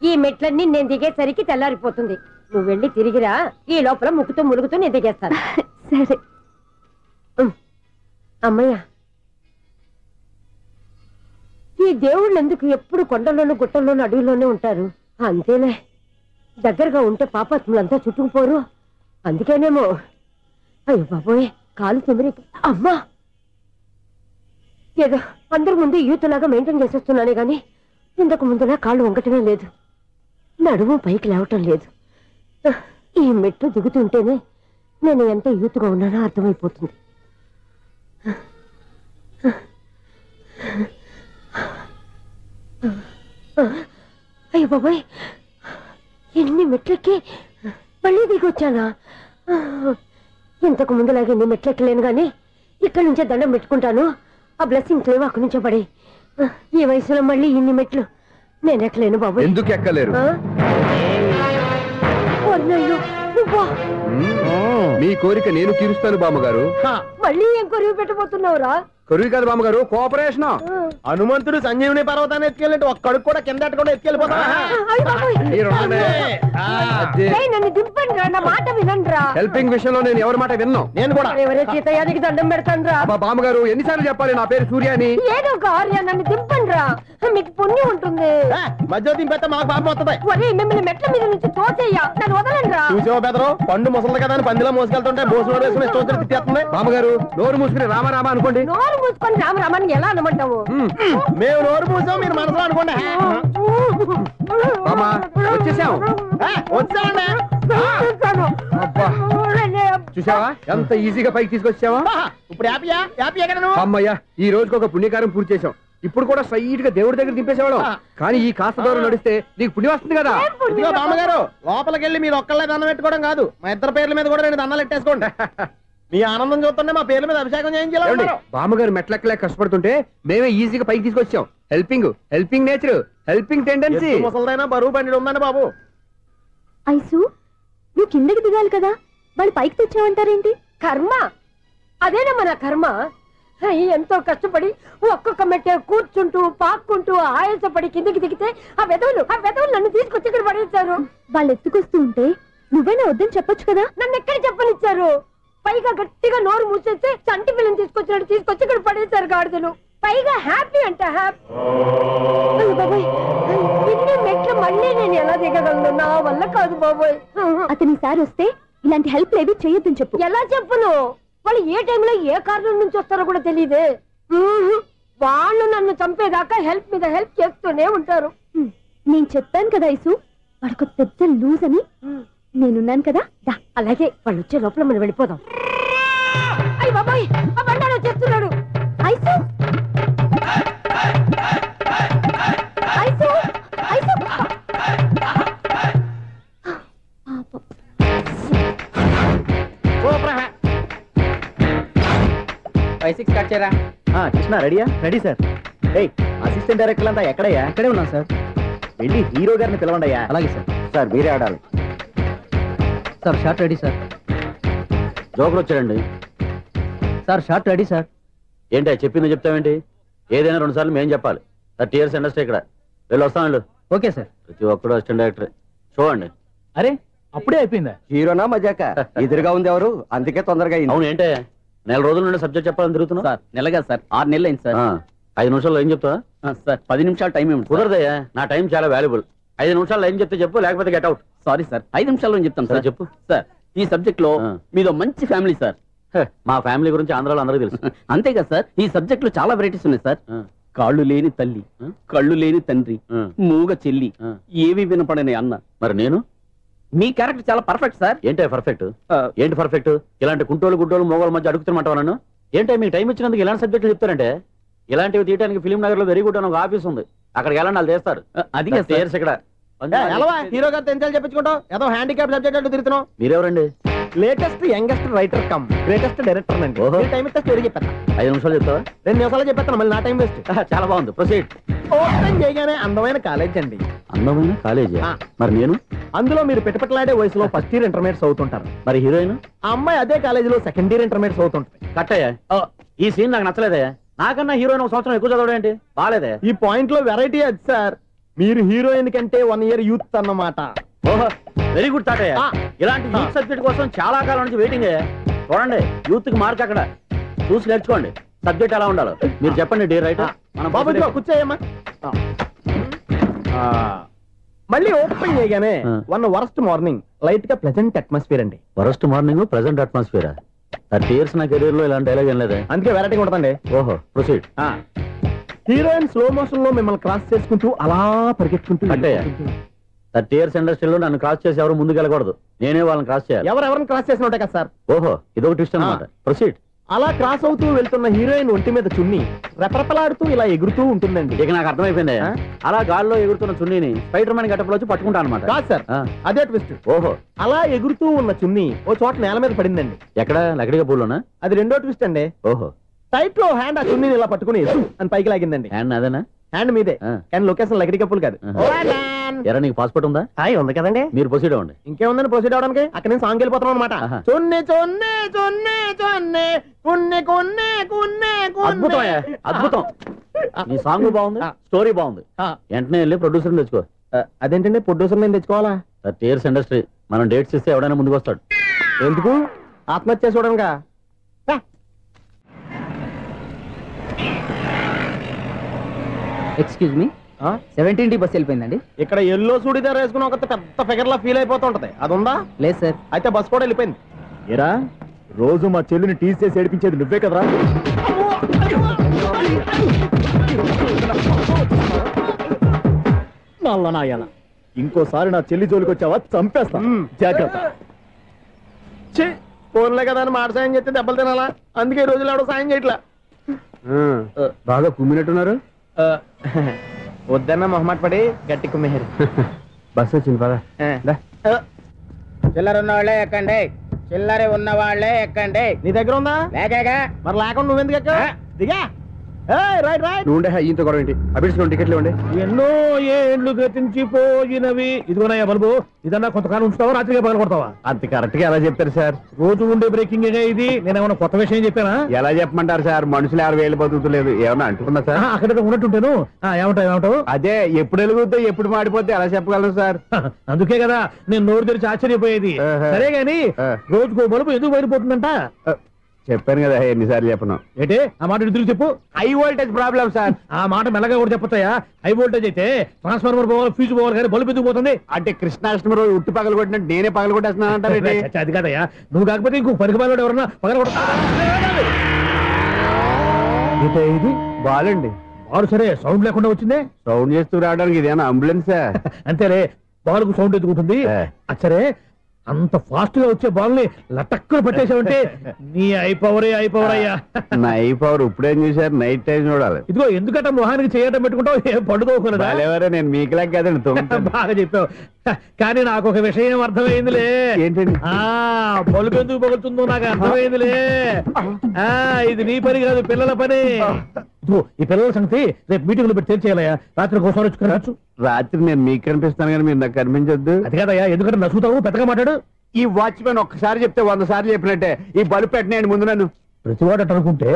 ఈ మెట్లన్నీ నేను దిగేసరికి తెల్లారిపోతుంది. నువ్వు వెళ్ళి తిరిగిరా, ఈ లోపల ముక్కుతూ ములుగుతూ నేను దిగేస్తాను. సరే అమ్మయ్య, ఈ దేవుళ్ళు ఎందుకు ఎప్పుడు కొండల్లోనూ గుట్టల్లోనూ అడవిలోనే ఉంటారు? అంతేలే, దగ్గరగా ఉంటే పాపాత్ములంతా చుట్టుకుపోరు. అందుకేనేమో. అయ్యో బాబోయ్, కాలు తిమిరి. అమ్మా, ఏదో అందరి ముందు యూత్లాగా మెయింటైన్ చేసేస్తున్నానే గాని ఇంతకు ముందులా కాళ్ళు వంకటమే లేదు, నడుము పైకి లేవటం లేదు. ఈ మెట్లు దిగుతుంటేనే నేను ఎంత యూత్గా ఉన్నానో అర్థమైపోతుంది. అయ్యో బాబాయ్, ఎన్ని మెట్లెక్కి మళ్ళీ దిగొచ్చానా? ఇంతకు ముందులాగే ఎన్ని మెట్లెక్కలేను గాని ఇక్కడి నుంచే దండం పెట్టుకుంటాను. ఆ బ్లెస్సింగ్స్ లేవు అక్కడి నుంచే పడి. ఈ వయసులో మళ్ళీ ఇన్ని మెట్లు నేను ఎక్కలేను బాబాయ్. ఎందుకు ఎక్కలేరు? మీ కోరిక నేను తీరుస్తాను బామ్మగారు. మళ్ళీ ఏం కొరివి పెట్టబోతున్నావురా? కొరివి కాదు బామ్మగారు, కోఆపరేషన్. హనుమంతుడు సంజీవుని పర్వతాన్ని ఎత్తుకెళ్ళి ఒక్కడికి కూడా కింద ఎట్టకుండా ఎత్తుకెళ్ళిపోతా. నన్ను దింపండి రా, నా మాట వినండిరా. హెల్పింగ్ విషయంలో నేను ఎవరి మాట విన్నాను. నేను కూడా ఎవరే సీతయ్యానికి దండం పెడతాను రా. బామ్మగారు ఎన్నిసార్లు చెప్పాలి నా పేరు సూర్యాని? ఏదో ఒక ఆర్య, నన్ను దింపండి రా, మీకు పుణ్యం ఉంటుంది. మధ్య దింపేస్తే మాకు పాపం వస్తుంది. ఒరే, మిమ్మల్ని మెట్ల మీద నుంచి తోసేయ్యా, నన్ను వదలండి రా. చూసావా బెదరు, పండు ముసలి కదా అని పందిలో మోసుకెళ్తుంటే బోసు వేసుకుని స్తోత్రం తిట్టేస్తుంది. బామ్మగారు నోరు మూసుకుని రామారామ అనుకోండి. నోరు మూసుకొని రామరామాన్ని ఎలా అనమంటావు? మేము నోరు మూసాం, మీరు మనసులో అనుకోండి. వచ్చేసాం. వచ్చామండి. చూసావా ఎంత ఈజీగా పైకి తీసుకొచ్చావా? ఇప్పుడు హ్యాపీ ఎక్కడ నువ్వు? అమ్మయ్యా, ఈ రోజుకి ఒక పుణ్యకారం పూర్తి చేసాం. ఇప్పుడు కూడా స్ట్రైట్ గా దేవుడి దగ్గర దింపేసేవాడు. కానీ ఈ కాస్త దూరం నడిస్తే నీకు పుణ్యం వస్తుంది కదా. ఇదిగో బామ్మగారు, లోపలికి వెళ్ళి మీరు ఒక్కళ్ళే దండం పెట్టుకోవడం కాదు, మా ఇద్దరు పేర్ల మీద కూడా 2 దండాలు ఎట్టేసుకోండి. మీ ఆనందం చూస్తుంటే మా పేర్ల మీద అభిషేకం చేయించాలి. బామ్మగారు మెట్లెక్కలే కష్టపడుతుంటే మేమే ఈజీగా పైకి తీసుకొచ్చాం. Helping nature, helping tendency. ముసలిదైనా బరువు బండి ఉందండి బాబు. ఐసు, నువ్వు కిందకి దిగాలి కదా, వాళ్ళు పైకి తెచ్చావంటారేంటి? కర్మ, అదేనా మన కర్మ. ఎంతో కష్టపడి ఒక్కొక్క మెట్టే కూర్చుంటూ పాక్కుంటూ ఆయాసపడి కిందకి దిగితే ఆ వెధవులు నన్ను తీసుకొచ్చి ఇక్కడ పడేశారు. వాళ్ళు ఎత్తుకొస్తూ ఉంటే నువ్వేనా వద్దని చెప్పొచ్చు కదా. నన్ను ఎక్కడ చెప్పనిచ్చారు? పైగా గట్టిగా నోరు మూసేస్తే చంటి పిల్లని తీసుకొచ్చినట్టు తీసుకొచ్చి ఇక్కడ పడేశారు గాడిదలు. పైగా హ్యాపీ అంట హ్యాపీ. బాబోయ్, ఇన్ని మెట్లు మళ్ళీ నేను ఎలా దిగగలను? నా వల్ల కాదు బాబోయ్. అతని సారి వస్తే ఇలాంటి హెల్ప్ లేవి చేయొద్దని చెప్పు. ఎలా చెప్పును? వాళ్ళు ఏ టైంలో ఏ కారణం నుంచి వస్తారో కూడా తెలియదే. వాళ్ళు నన్ను చంపేదాకా హెల్ప్ మీద హెల్ప్ చేస్తూనే ఉంటారు. నేను చెప్పాను కదా ఐసు, వాడికి పెద్ద లూజ్ అని. నేనున్నాను కదా. అలాగే, వాళ్ళు వచ్చే లోపల మనం వెళ్ళిపోదాం. అయ్య బాబాయ్, ఆ బండారు వచ్చేస్తున్నాడు. Ice, ice, ice. కృష్ణ రెడీయా? Ready sir. అసిస్టెంట్ డైరెక్టర్ అంతా ఎక్కడయ్యా? ఇక్కడే ఉన్నాం సార్. వెళ్ళి హీరో గారిని పిలవండి అయ్యా. అలాగే సార్. సార్ మీరే ఆడాలి sir. Short ready sir. Joker వచ్చాడండి సార్. Short ready sir. ఏంటి చెప్పింది చెప్తావేంటి? ఏదైనా 2 సార్లు మేము చెప్పాలి. 30 years ఇండస్ట్రీ ఇక్కడ. వెళ్ళి వస్తాం వెళ్ళు. Okay sir. ప్రతి ఒక్కడు అసిస్టెంట్ డైరెక్టర్. చూడండి. అరే, అప్పుడే అయిపోయిందా? హీరోనా మజాక? ఎదురుగా ఉంది ఎవరు, అందుకే తొందరగా. అవును, ఏంటే 4 రోజుల నుండి సబ్జెక్ట్ చెప్పాలని తిరుగుతున్నా? సార్ నెల కాదు సార్, 6 నెలలు అయింది సార్. 5 నిమిషాల్లో ఏం చెప్తా? సార్ 10 నిమిషాలు టైం ఏమిటి? కుదరదయ్యా, నా టైం చాలా వాల్యుబుల్. 5 నిమిషాల్లో ఏం చెప్తే చెప్పు, లేకపోతే గెట్ అవుట్. సారీ సార్, 5 నిమిషాల్లో చెప్తాను సార్. చెప్పు. సార్, ఈ సబ్జెక్ట్ లో మీదో మంచి ఫ్యామిలీ సార్. మా ఫ్యామిలీ గురించి ఆంధ్రాలో అందరికీ తెలుసు. అంతేగా సార్, ఈ సబ్జెక్ట్ లో చాలా వెరైటీస్ ఉన్నాయి సార్. కాళ్ళు లేని తల్లి, కళ్ళు లేని తండ్రి, మూగ చెల్లి, ఏవి వినపడని అన్న. మరి నేను? మీ క్యారెక్టర్ చాలా పర్ఫెక్ట్ సార్. ఏంటే పర్ఫెక్ట్? ఏంటి పర్ఫెక్ట్? ఇలాంటి కుంటోలు గుడ్డోలు మోగోల మధ్య అడుగుతున్నమాట నన్ను. ఏంటంటే మీకు టైం ఇచ్చినందుకు ఇలాంటి సబ్జెక్టులు చెప్తారంటే, ఇలాంటివి తీయడానికి ఫిలిం నగర్ లో వెరీ గుడ్ అని ఒక ఆఫీస్ ఉంది, అక్కడికి వెళ్ళండి, వాళ్ళు చేస్తారు. అది ఇక్కడ హీరో గారు తెంచాలి చెప్పించుకుంటాం, ఏదో హ్యాండిక్యాప్ సబ్జెక్ట్ అంటే తిరుగుతున్నాం. మీరెవరండి? Latest youngest writer come greatest director అండి. టైం ఇస్తే స్టోరీ చెప్పేస్తా. 5 నిమిషాలు చెప్తావా? 2 నిమిషాలు చెప్పేస్తాను, మళ్ళీ నా టైం వేస్ట్. చాలా బాగుంది, ప్రొసీడ్. ఓపెన్ చేయగానే అందమైన కాలేజ్ అండి. అందమైన కాలేజీ? మరి నేను? అందులో మీరు పెట్టుపట్లాడే వయసులో ఫస్ట్ ఇయర్ ఇంటర్మీడియట్స్ అవుతుంటారు. మరి హీరోయిన్? ఆ అమ్మాయి అదే కాలేజీలో సెకండ్ ఇయర్ ఇంటర్మీడియట్స్ అవుతుంటారు. కట్టయ్యా, ఈ సీన్ నాకు నచ్చలేదయ్యా. నాకన్నా హీరోయిన్ 1 సంవత్సరం ఎక్కువ చదవడం ఏంటి? బాగాలేదే. ఈ పాయింట్ లో వెరైటీ అది సార్, మీరు హీరోయిన్ కంటే 1 ఇయర్ యూత్ అన్నమాట. ఓహో, వెరీ గుడ్ థాట్ అయ్యా. ఇలాంటి యూత్ సబ్జెక్ట్ కోసం చాలా కాలం నుంచి వెయిటింగ్. చూడండి, యూత్ కి మార్క్ అక్కడ చూసి నేర్చుకోండి. సబ్జెక్ట్ ఎలా ఉండాలో మీరు చెప్పండి. డే రైట్ బాబు కూర్చోయమ్మా. మళ్ళీ ఓపెన్ చేయగానే వన్ వరస్ట్ మార్నింగ్, లైట్ గా ప్లెజెంట్ అట్మాస్ఫియర్ అండి. Worst morning, present atmosphere. 30 years నా కెరీర్ లో ఇలాంటి డైలాగ్ ఏం లేదా? అందుకే వెరైటీ ఉంటుందండి. ఓహో, ప్రొసీడ్. హీరోయిన్ స్లో మోషన్ లో మిమ్మల్ని క్రాస్ చేసుకుంటూ అలా పరిగెట్టుకుంటూ 30 years ఇండస్ట్రీలో నన్ను క్రాస్ చేసి ఎవరు ముందుకు వెళ్ళకూడదు, నేనే వాళ్ళని క్రాస్ చేయాలి. ఎవరెవరిని క్రాస్ చేసిన ఉంటాయి కదా సార్. ఓహో, ఇదొక ట్విస్ట్ అన్నమాట. ప్రొసీడ్. అలా క్రాస్ అవుతూ వెళ్తున్న హీరోయిన్ ఒంటి మీద చున్ని రెపరెపలాడుతూ ఇలా ఎగురుతూ ఉంటుందండి. ఇక నాకు అర్థమైపోయింది. అలా గాల్లో ఎగురుతున్న చున్నీని స్పైడర్ మ్యాన్ గెటప్ లో వచ్చి పట్టుకుంటా అనమాట. కాదు సార్, అదే ట్విస్ట్. ఓహో, అలా ఎగురుతూ ఉన్న చున్ని ఓ చోట నేల మీద పడిందండి. ఎక్కడ? లకడిగా పూలోనా? అది రెండో ట్విస్ట్ అండి. ఓహో, టైట్ లో హ్యాండ్ ఆ చున్నీని ఇలా పట్టుకుని అని పైకి లాగిందండి. హ్యాండ్ అదేనా? హ్యాండ్ మీదే, కానీ లొకేషన్ లకడి కప్పులు కాదు. ఎరా, నీకు పాస్పోర్ట్ ఉందా? ఉంది కదండి. మీరు ప్రొసీడ్ అవ్వండి. ఇంకేముందని ప్రొసీడ్ అవడానికి? అక్కడ నేను సాంగ్ వెళ్ళిపోతున్నాం అనమాట. చొన్నే చొన్నే చొన్నే చొన్నే కున్నే కున్నే కున్నే. అద్భుతం, అద్భుతం. నీ సాంగ్ బాగుంది, స్టోరీ బాగుంది. వెంటనే వెళ్ళి ప్రొడ్యూసర్ తెచ్చుకో. అదేంటండి ప్రొడ్యూసర్ నేను తెచ్చుకోవాలా? 30 years ఇండస్ట్రీ, మనం డేట్స్ ఇస్తే ఎవడైనా ముందుకు వస్తాడు. ఎందుకు? ఆత్మహత్య చూడనుగా. Excuse me, 17D bus వెళ్ళిపోయిందండి. ఇక్కడ ఎల్లో చూడిదార్ వేసుకుని ఒక పెద్ద ఫిగర్ లా ఫీల్ అయిపోతుంటది, అది ఉందా? లేదు సార్. అయితే బస్ కూడా వెళ్ళిపోయింది. ఏరా, రోజు మా చెల్లిని టీస్ చేసి ఏడిపించేది నువ్వే కదరా? నాయన, ఇంకోసారి నా చెల్లి జోలికి వచ్చావా చంపేస్తా, జాగ్రత్త. ఫోన్లే కదా అని మాట సాయం చేస్తే దెబ్బలు తినాలా? అందుకే ఈ రోజులు ఎవడో సాయం చేయట్లా. బాగా కుమ్మినట్టున్నారు. వద్దన్న మొహమాట పడి గట్టి కుమ్మేరు. బస్ వచ్చింది పద. చిల్లర ఉన్న వాళ్ళే ఎక్కండి, చిల్లర ఉన్న వాళ్ళే ఎక్కండి. నీ దగ్గర ఉందా? లేకగా. మరి లేకుండా నువ్వెందుకు ఎక్కావు? దిగా. Right right. నువ్వు ఉండే ఈయంతో గొడవ ఏంటి? అభిడ్స్ టికెట్లు ఇవ్వండి. ఎన్నో ఏండ్లు గతించిపోయినవి. ఇదిగోనయ్యా బల్బు, ఇదన్నా కొంతకాలం ఉంచుతావా, రాత్రిగా పగల కొడతావా? అంత కరెక్ట్ గా ఎలా చెప్తారు సార్? రోజు ఉండే బ్రేకింగ్ ఇది. నేనేమన్నా కొత్త విషయం చెప్పానా? ఎలా చెప్పమంటారు సార్? మనుషులు 60 వేలు బతుకుతలేదు, ఏమన్నా అంటున్నా సార్? అక్కడ ఉన్నట్టుంటాను. ఏమంటావు? అదే, ఎప్పుడు వెలుగుతో ఎప్పుడు మాడిపోతే ఎలా చెప్పగలరు సార్? అందుకే కదా నేను నోరు తెరిచి ఆశ్చర్యపోయేది. సరే గాని రోజుకో బల్బు ఎందుకు బయటపోతుందంట? చెప్పాను కదా, ఎన్నిసార్లు చెప్పను. ఏంటే ఆ మాట ఎదురు చెప్పు. High voltage problem sir. ఆ మాట మెల్లగా కూడా చెప్పొచ్చాయా? హై వోల్టేజ్ అయితే ట్రాన్స్ఫార్మర్ పోవాలి, ఫ్యూజ్ పోవాలి, కానీ బల్బు ఎందుకు పోతుంది? అంటే కృష్ణాష్టమి రోజు ఉట్టి పగలు కొట్టినట్టు నేనే పగలు కొట్టేస్తున్నాను అంటారు. అది కాదయ్యా, నువ్వు కాకపోతే ఇంకో పనికి బాగా ఎవరన్నా పగల కొడతా. ఇది బాలండి. బాలు సరే, సౌండ్ లేకుండా వచ్చిందే. సౌండ్ చేస్తూ రావడానికి ఇదేనా అంబులెన్సా? అంతేలే, బాలుకు సౌండ్ ఎదుగుతుంది. సరే, అంత ఫాస్ట్ గా వచ్చే బాల్ ని లటక్కులు పట్టేసావంటే నీ ఐపవర్ అయ్యా. నా ఐపవర్ ఇప్పుడేం చూసారు? నైట్ టైం చూడాలి. ఇదిగో ఎందుకంటే మొహానికి చేయటం పెట్టుకుంటావు, ఏం పండుకోకూడదా? నేను మీకులా కదండి. బాగా చెప్పావు, కానీ నాకు ఒక విషయం అర్థమైందిలే. ఏంటండి? బల్బు ఎందుకు పగులుతుందో నాకు అర్థమైందిలే. ఇది నీ పని కాదు, పిల్లల పని. ఈ పిల్లల సంగతి రేపు మీటింగ్ లో పెట్టి తెలిసేయాలయ్యా. రాత్రి ఒకసారి వచ్చి కనవచ్చు. రాత్రి నేను మీకు కనిపిస్తాను కానీ మీరు నాకు కనిపించొద్దు. అది కాదయ్యా, ఎందుకంటే నసుగుతావు, పెద్దగా మాట్లాడు. ఈ వాచ్మెన్ ఒక్కసారి చెప్తే 100 సార్లు చెప్పినట్టే. ఈ బల్బు పెట్టినాయండి ముందు నన్ను. ప్రతివాడు అనుకుంటే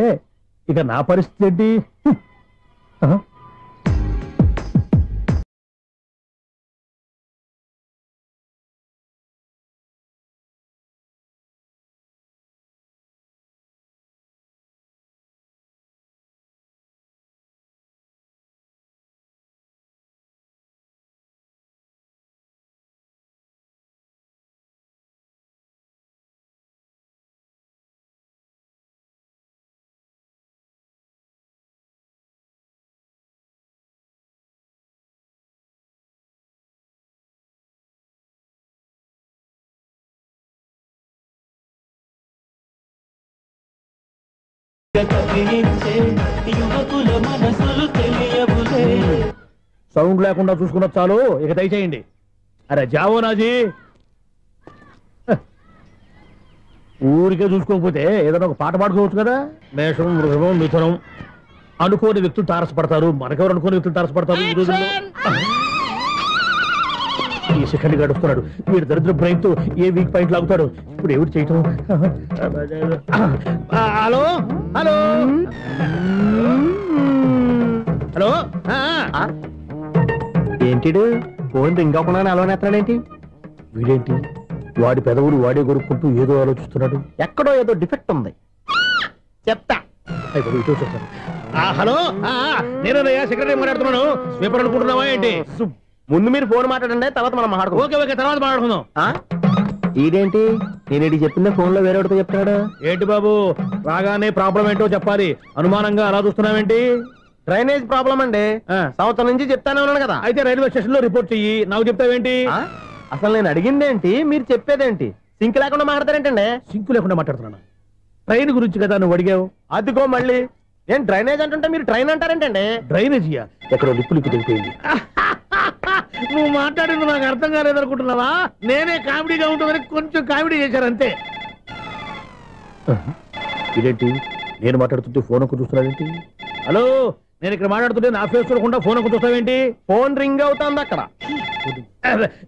ఇక నా పరిస్థితి ఏంటి? యువకుల మనసులు తెలియవులే. సౌండ్ లేకుండా చూసుకున్న చాలు, ఇక దయచేయండి. అరే జావో నాజీ, ఊరికే చూసుకోకపోతే ఏదైనా ఒక పాట పాడుకోవచ్చు కదా. మేషం, వృషభం, మిథునం అనుకోని వ్యక్తులు తారసపడతారు. మనకెవరు అనుకోని వ్యక్తులు తారసపడతారు ఈ రోజుల్లో. ఈ సెకండ్ గడుపుతున్నాడు వీడు దరిద్ర బ్రెయిన్ తో ఏ వీక్ పాయింట్ లాగుతాడు. ఇప్పుడు ఎవరు చేయటం? Hello hello hello. ఏంటిడు ఫోన్ రింగ్ అవ్వకుండా అలవనేస్తాడేంటి? వీడేంటి వాడి పెదవులు వాడే కొరుక్కుంటూ ఏదో ఆలోచిస్తున్నాడు. ఎక్కడో ఏదో డిఫెక్ట్ ఉంది, చెప్తా. హలో, నేనయ్యా సెక్రటరీ మాట్లాడుతున్నాను. స్వీపర్ అనుకుంటున్నావా ఏంటి? ముందు మీరు ఫోన్ మాట్లాడండి, తర్వాత మనం మాట్లాడుకో. ఓకే ఓకే, తర్వాత మాట్లాడుకుందాం. ఇదేంటి నేను చెప్పిందే ఫోన్ లో వేరే ఒకటి చెప్తాడు. ఏంటి బాబు రాగానే ప్రాబ్లం ఏంటో చెప్పాలి. అనుమానంగా అలా చూస్తున్నావేంటి? డ్రైనేజ్ ప్రాబ్లం అండి. సంవత్సరం నుంచి చెప్తానే ఉన్నాను కదా. అయితే రైల్వే స్టేషన్ లో రిపోర్ట్ చెయ్యి. నాకు చెప్తావేంటి? అసలు నేను అడిగిందేంటి, మీరు చెప్పేదేంటి? సింక్ లేకుండా మాట్లాడతారేంటండి? సింకు లేకుండా మాట్లాడుతున్నాను. ట్రైన్ గురించి కదా నువ్వు అడిగావు. అదిగో మళ్ళీ నేను డ్రైనేజ్ అంటుంటే మీరు ట్రైన్ అంటారేంటండి? డ్రైనేజీయా? ఎక్కడో లిప్పు తెగిపోయింది. నువ్వు మాట్లాడింది నాకు అర్థం కాలేదనుకుంటున్నావా? నేనే కామెడీగా ఉంటుందని కొంచెం కామెడీ చేశారు అంతే. ఇదేంటి నేను మాట్లాడుతుంటే ఫోన్ ఒక్క చూస్తున్నావేంటి? హలో, నేను ఇక్కడ మాట్లాడుతుంటే నా ఫేస్ చూడకుండా ఫోన్ ఒక్క చూస్తావేంటి? ఫోన్ రింగ్ అవుతుంది అక్కడ.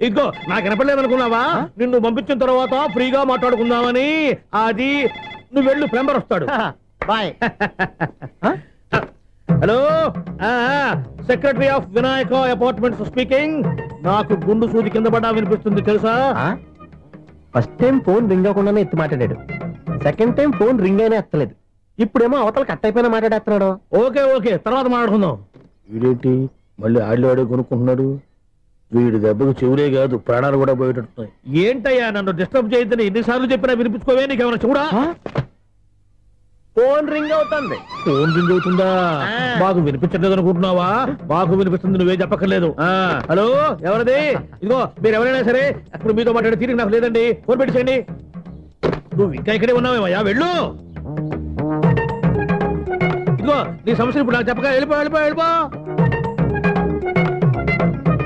ఇదిగో నాకు వినపడలేదు అనుకున్నావా? నిన్ను పంపించిన తర్వాత ఫ్రీగా మాట్లాడుకుందామని. అది నువ్వు వెళ్ళు, ప్లంబర్ వస్తాడు. Bye. Hello, secretary of Vinayaka apartments speaking. నాకు గుండు సూది కింద పడ్డా వినిపిస్తుంది తెలుసా? ఫస్ట్ టైం ఫోన్ రింగ్ అవ్వకుండానే ఎత్తి మాట్లాడాడు. సెకండ్ టైం ఫోన్ రింగ్ అయినా ఎత్తలేదు. ఇప్పుడేమో అవతల కట్ అయిపోయినా మాట్లాడేస్తున్నాడు. ఓకే ఓకే, తర్వాత మాట్లాడుకుందాం. వీడేంటి మళ్ళీ ఆడిలో కొనుక్కుంటున్నాడు? వీడి దెబ్బకు చెవులే కాదు ప్రాణాలు కూడా పోయేటట్టున్నాయి. ఏంటయ్యా నన్ను డిస్టర్బ్ చేయొద్దని ఎన్నిసార్లు చెప్పినా వినిపించుకోవే? నీకేమైనా చూడా? ఫోన్ రింగ్ అవుతుంది. ఫోన్ రింగ్ అవుతుందా? మాకు వినిపించలేదు అనుకుంటున్నావా? మాకు వినిపిస్తుంది, నువ్వే చెప్పక్కర్లేదు. హలో, ఎవరిది? ఇదిగో మీరు ఎవరైనా సరే ఇప్పుడు మీతో మాట్లాడే తీరిక నాకు లేదండి. ఫోన్ పెట్టేసేయండి. నువ్వు ఇంకా ఇక్కడే ఉన్నావేమయ్యా, వెళ్ళు. ఇదిగో నీ సమస్యలు ఇప్పుడు నాకు చెప్పగా వెళ్ళిపో వెళ్ళిపో వెళ్ళిపో.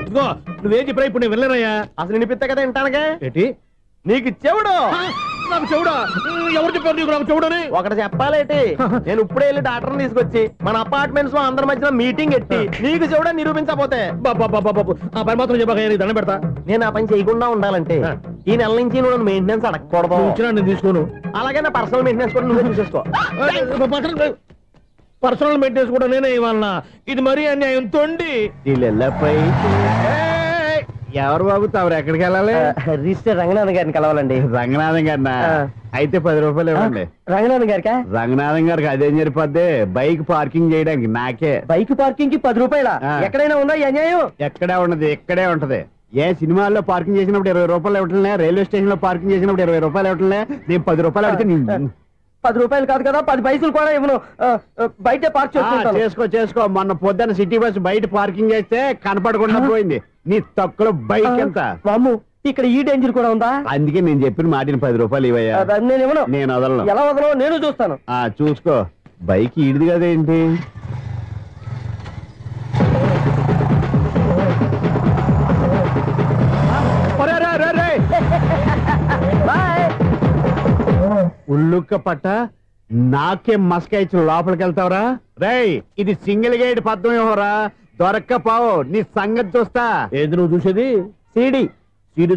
ఇదిగో నువ్వేం చెప్పరా ఇప్పుడు నేను వెళ్ళానయ్యా. అసలు వినిపిస్తా కదా వింటానగా. ఏంటి నీకు చెవుడు? నాకు చెవుడా? ఎవరు చెప్పారు నీకు నాకు చెవుడని? ఒకటి చెప్పాలేటి, నేను ఇప్పుడే వెళ్ళి డాక్టర్ని తీసుకొచ్చి మన అపార్ట్మెంట్స్ లో అందరి మధ్యన మీటింగ్ ఎట్టి నీకు చెవుడా నిరూపించకపోతే బాబు ఆ పని మాత్రం చెప్పక దండం పెడతా. నేను ఆ పని చేయకుండా ఉండాలంటే ఈ నెల నుంచి నువ్వు నన్ను మెయింటెనెన్స్ అడగకూడదు. నేను తీసుకోను. అలాగే నా పర్సనల్ మెయింటెనెన్స్ కూడా నువ్వే చూసేసుకో. పర్సనల్ మెయింటెనెన్స్ కూడా నేనే ఇవ్వాలన్నా? ఇది మరీ అన్యాయం తోండి. ఎవరు బాబు తమరు ఎక్కడికి వెళ్ళాలి? రిజిస్టర్ రంగనాథన్ గారిని కలవాలండి. రంగనాథం గారినా? అయితే 10 రూపాయలు ఇవ్వండి. రంగనాథన్ గారికా? రంగనాథం గారికి అదేం సరిపోద్ది, బైక్ పార్కింగ్ చేయడానికి నాకే. బైక్ పార్కింగ్ కి 10 రూపాయల? ఎక్కడైనా ఉందా ఈ అన్యాయం? ఎక్కడే ఉండదు, ఇక్కడే ఉంటది. ఏ సినిమాల్లో పార్కింగ్ చేసినప్పుడు 20 రూపాయలు ఇవ్వట్లే, రైల్వే స్టేషన్ లో పార్కింగ్ చేసినప్పుడు 20 రూపాయలు ఇవ్వట్లే. నేను 10 రూపాయలు అడిగితే 10 రూపాయలు కాదు కదా, 10 పైసలు కూడా ఇవ్వను. బయట పార్క్ చేసుకో. మొన్న పొద్దున్న సిటీ బస్ బయట పార్కింగ్ చేస్తే కనపడకుండా పోయింది. నీ తక్కువ బైక్ ఎంత? వామ్ము, ఇక్కడ ఈ డేంజర్ కూడా ఉందా? అందుకే నేను చెప్పిన మాటిని 10 రూపాయలు ఇవ్వయ్యా. నేను ఇవ్వను. నేను వదలను. ఎలా వదలను? నేను చూస్తాను. చూసుకో. బైక్ ఈడిది కదేంటి? ఉల్లుక్క పట్ట నాకే మస్క ఇచ్చిన లోపలికి వెళ్తావరా? రేయ్, ఇది సింగిల్ గేట్ పద్మం ఇవ్వరా? దొరక్కపోవు, నీ సంగతి చూస్తా. ఏది నువ్వు చూసేది? సీడీ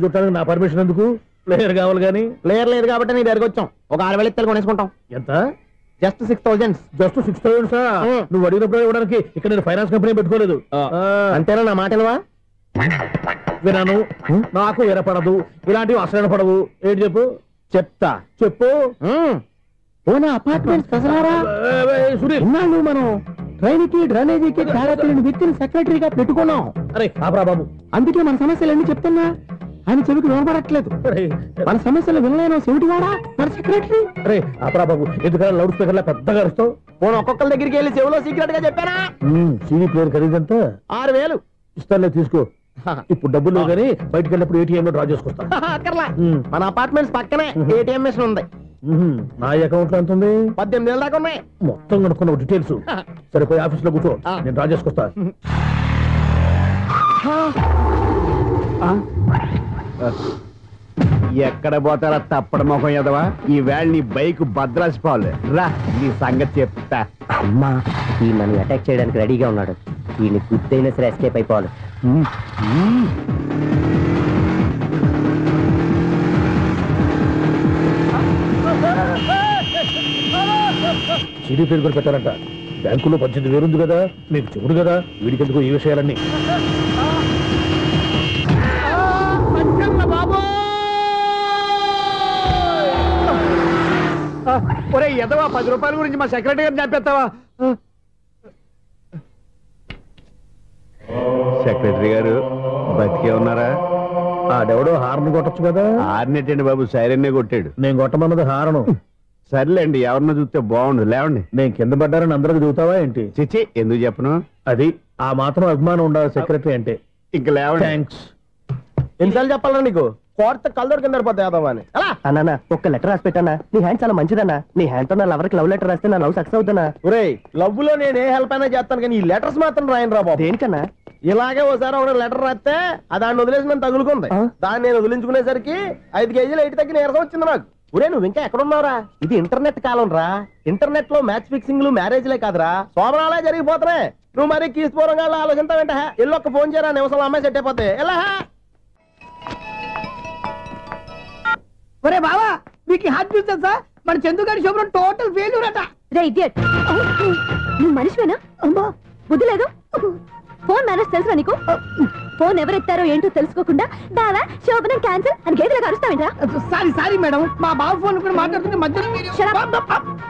చుట్టానికి నా పర్మిషన్ ఎందుకు? ప్లేయర్ కావాలి కానీ. ప్లేయర్ లేదు కాబట్టి నీ దగ్గరకు వచ్చాం. ఒక 6,000 ఇత్తలు కొనేసుకుంటాం. ఎంత? జస్ట్ 6,000. Just 6,000 sir? నువ్వు అడిగినప్పుడు ఇవ్వడానికి ఇక్కడ నేను ఫైనాన్స్ కంపెనీ పెట్టుకోలేదు. అంతేనా? నా మాటలువా? వినాను, నాకు వినపడదు. ఇలాంటివి అసలు పడవు. ఏంటి చెప్పు? చెప్తా. చెప్పు. అపార్ట్మెంట్స్ ఇన్నాళ్ళు మనం ట్రైన్కి డ్రైనేజీకి తేడా తెలియని వ్యక్తిని సెక్రటరీగా పెట్టుకున్నాం. అరే ఆపరా బాబు, అందుకే మన సమస్యలన్నీ చెప్తున్నా. ఆయన చెవికి వినపడట్లేదు. మన సమస్యలు వినలేను చెవిటి వాడా మన సెక్రటరీ. అరే ఆపరా బాబు, ఎందుకంటే లౌడ్ స్పీకర్ లా పెద్దగా అరుస్తావు. పోను ఒక్కొక్కరి దగ్గరికి వెళ్ళి చెవిలో సీక్రెట్ గా చెప్పానా? సీడీ ప్లేయర్ ఖరీదంతా 6,000 ఇస్తానులే, తీసుకో. ఇప్పుడు డబ్బులు కానీ బయటకు వెళ్ళినప్పుడు ఏటీఎం లో డ్రా చేసుకొస్తా. మన అపార్ట్మెంట్స్ పక్కనే ఏటీఎం మిషన్ ఉంది. నా అకౌంట్ లో ఎంత ఉంది? 18,000 దాకా ఉన్నాయి. మొత్తం కనుక్కున్న డీటెయిల్స్ సరిపోయి ఆఫీస్ లో కూర్చో, నేను డ్రా చేసుకొస్తా. ఎక్కడ పోతారా తప్పడ మొహం ఎదవా? ఈ వేళ నీ బైక్ భద్రాసిపోవాలి. రా నీ సంగతి చెప్తా. అమ్మా ఈ నన్ను అటాక్ చేయడానికి రెడీగా ఉన్నాడు. ఈయన గుద్దైనా సరే ఎస్కేప్ అయిపోవాలి. సిడీ పేరు కూడా పెట్టారంట. బ్యాంకులో 18,000 ఉంది కదా, మీకు చెబుడు కదా, వీడికి ఎందుకు ఈ విషయాలన్నీ? ఒరే ఎదవా, 10 రూపాయల గురించి మా సెక్రటరీ గారిని చంపేస్తావా? సెక్రటరీ గారు బతికే ఉన్నారా? ఆడెవడో హార్న్ కొట్టచ్చు కదా. హార్న్ ఏంటండి బాబు, సైరన్నే కొట్టాడు. నేను కొట్టమన్నది హారను. సర్లేండి, ఎవరినో చూస్తే బాగుండు. లేవండి. నేను కింద పడ్డారని అందరికి చూతావా ఏంటి? చిచ్చి, ఎందుకు చెప్పను? అది ఆ మాత్రం అభిమానం ఉండాలి సెక్రటరీ అంటే. ఇంక లేవండి. థ్యాంక్స్. ఎన్నిసార్లు చెప్పాలన్నా నీకు? కోర్త కళ్ళోడు కింద పోతాయి అని. అన్నా ఒక్క లెటర్ రాసి పెట్టానా? నీ హ్యాండ్ చాలా మంచిదన్నా. నీ హ్యాండ్ తో నా లవర్కి లవ్ లెటర్ రాస్తే నా లవ్ సక్సెస్ అవుతానా? ఒరే లవ్ లో నేను ఏ హెల్ప్ అయినా చేస్తాను, కానీ ఈ లెటర్స్ మాత్రం రాయను రా బాబు. దేనికన్నా? ఇలాగే ఓసారి ఒక లెటర్ రాస్తే దాన్ని వదిలేసి నన్ను తగులుకుంది. దాన్ని నేను వదిలించుకునేసరికి 5 కేజీలు 8 తగ్గి నీరసం వచ్చింది నాకు. ఒరే నువ్వు ఇంకా ఎక్కడున్నావురా? ఇది ఇంటర్నెట్ కాలం రా. ఇంటర్నెట్ లో మ్యాచ్ ఫిక్సింగ్లు మ్యారేజ్లే కాదురా, సోమరాలే జరిగిపోతున్నాయి. నువ్వు మరి కీస్పూరంగా ఆలోచించావేంట? ఎల్లొక్క ఫోన్ చేయరా, నిమిషాలు అమ్మాయి సెట్ అయిపోతే. ఎలా ఒరే బావా, మీకు హార్ట్ చూస్తా సార్, మన చందుగారి శుభ్రం టోటల్ ఫెయిల్యూర్ అట. రే ఇడియట్, నువ్వు మనిషివేనా? అమ్మా బుద్ధి లేదు. ఫోన్ మేనేజ్ తెలుసా నీకు? ఫోన్ ఎవరెత్తారో ఏంటో తెలుసుకోకుండా బావా శోభనం క్యాన్సిల్ అని గేదెలకు అరుస్తావేంట్రా? సారీ సారీ మేడం, మా బావ ఫోన్ కూడా మాట్లాడుతుంటే మధ్యలో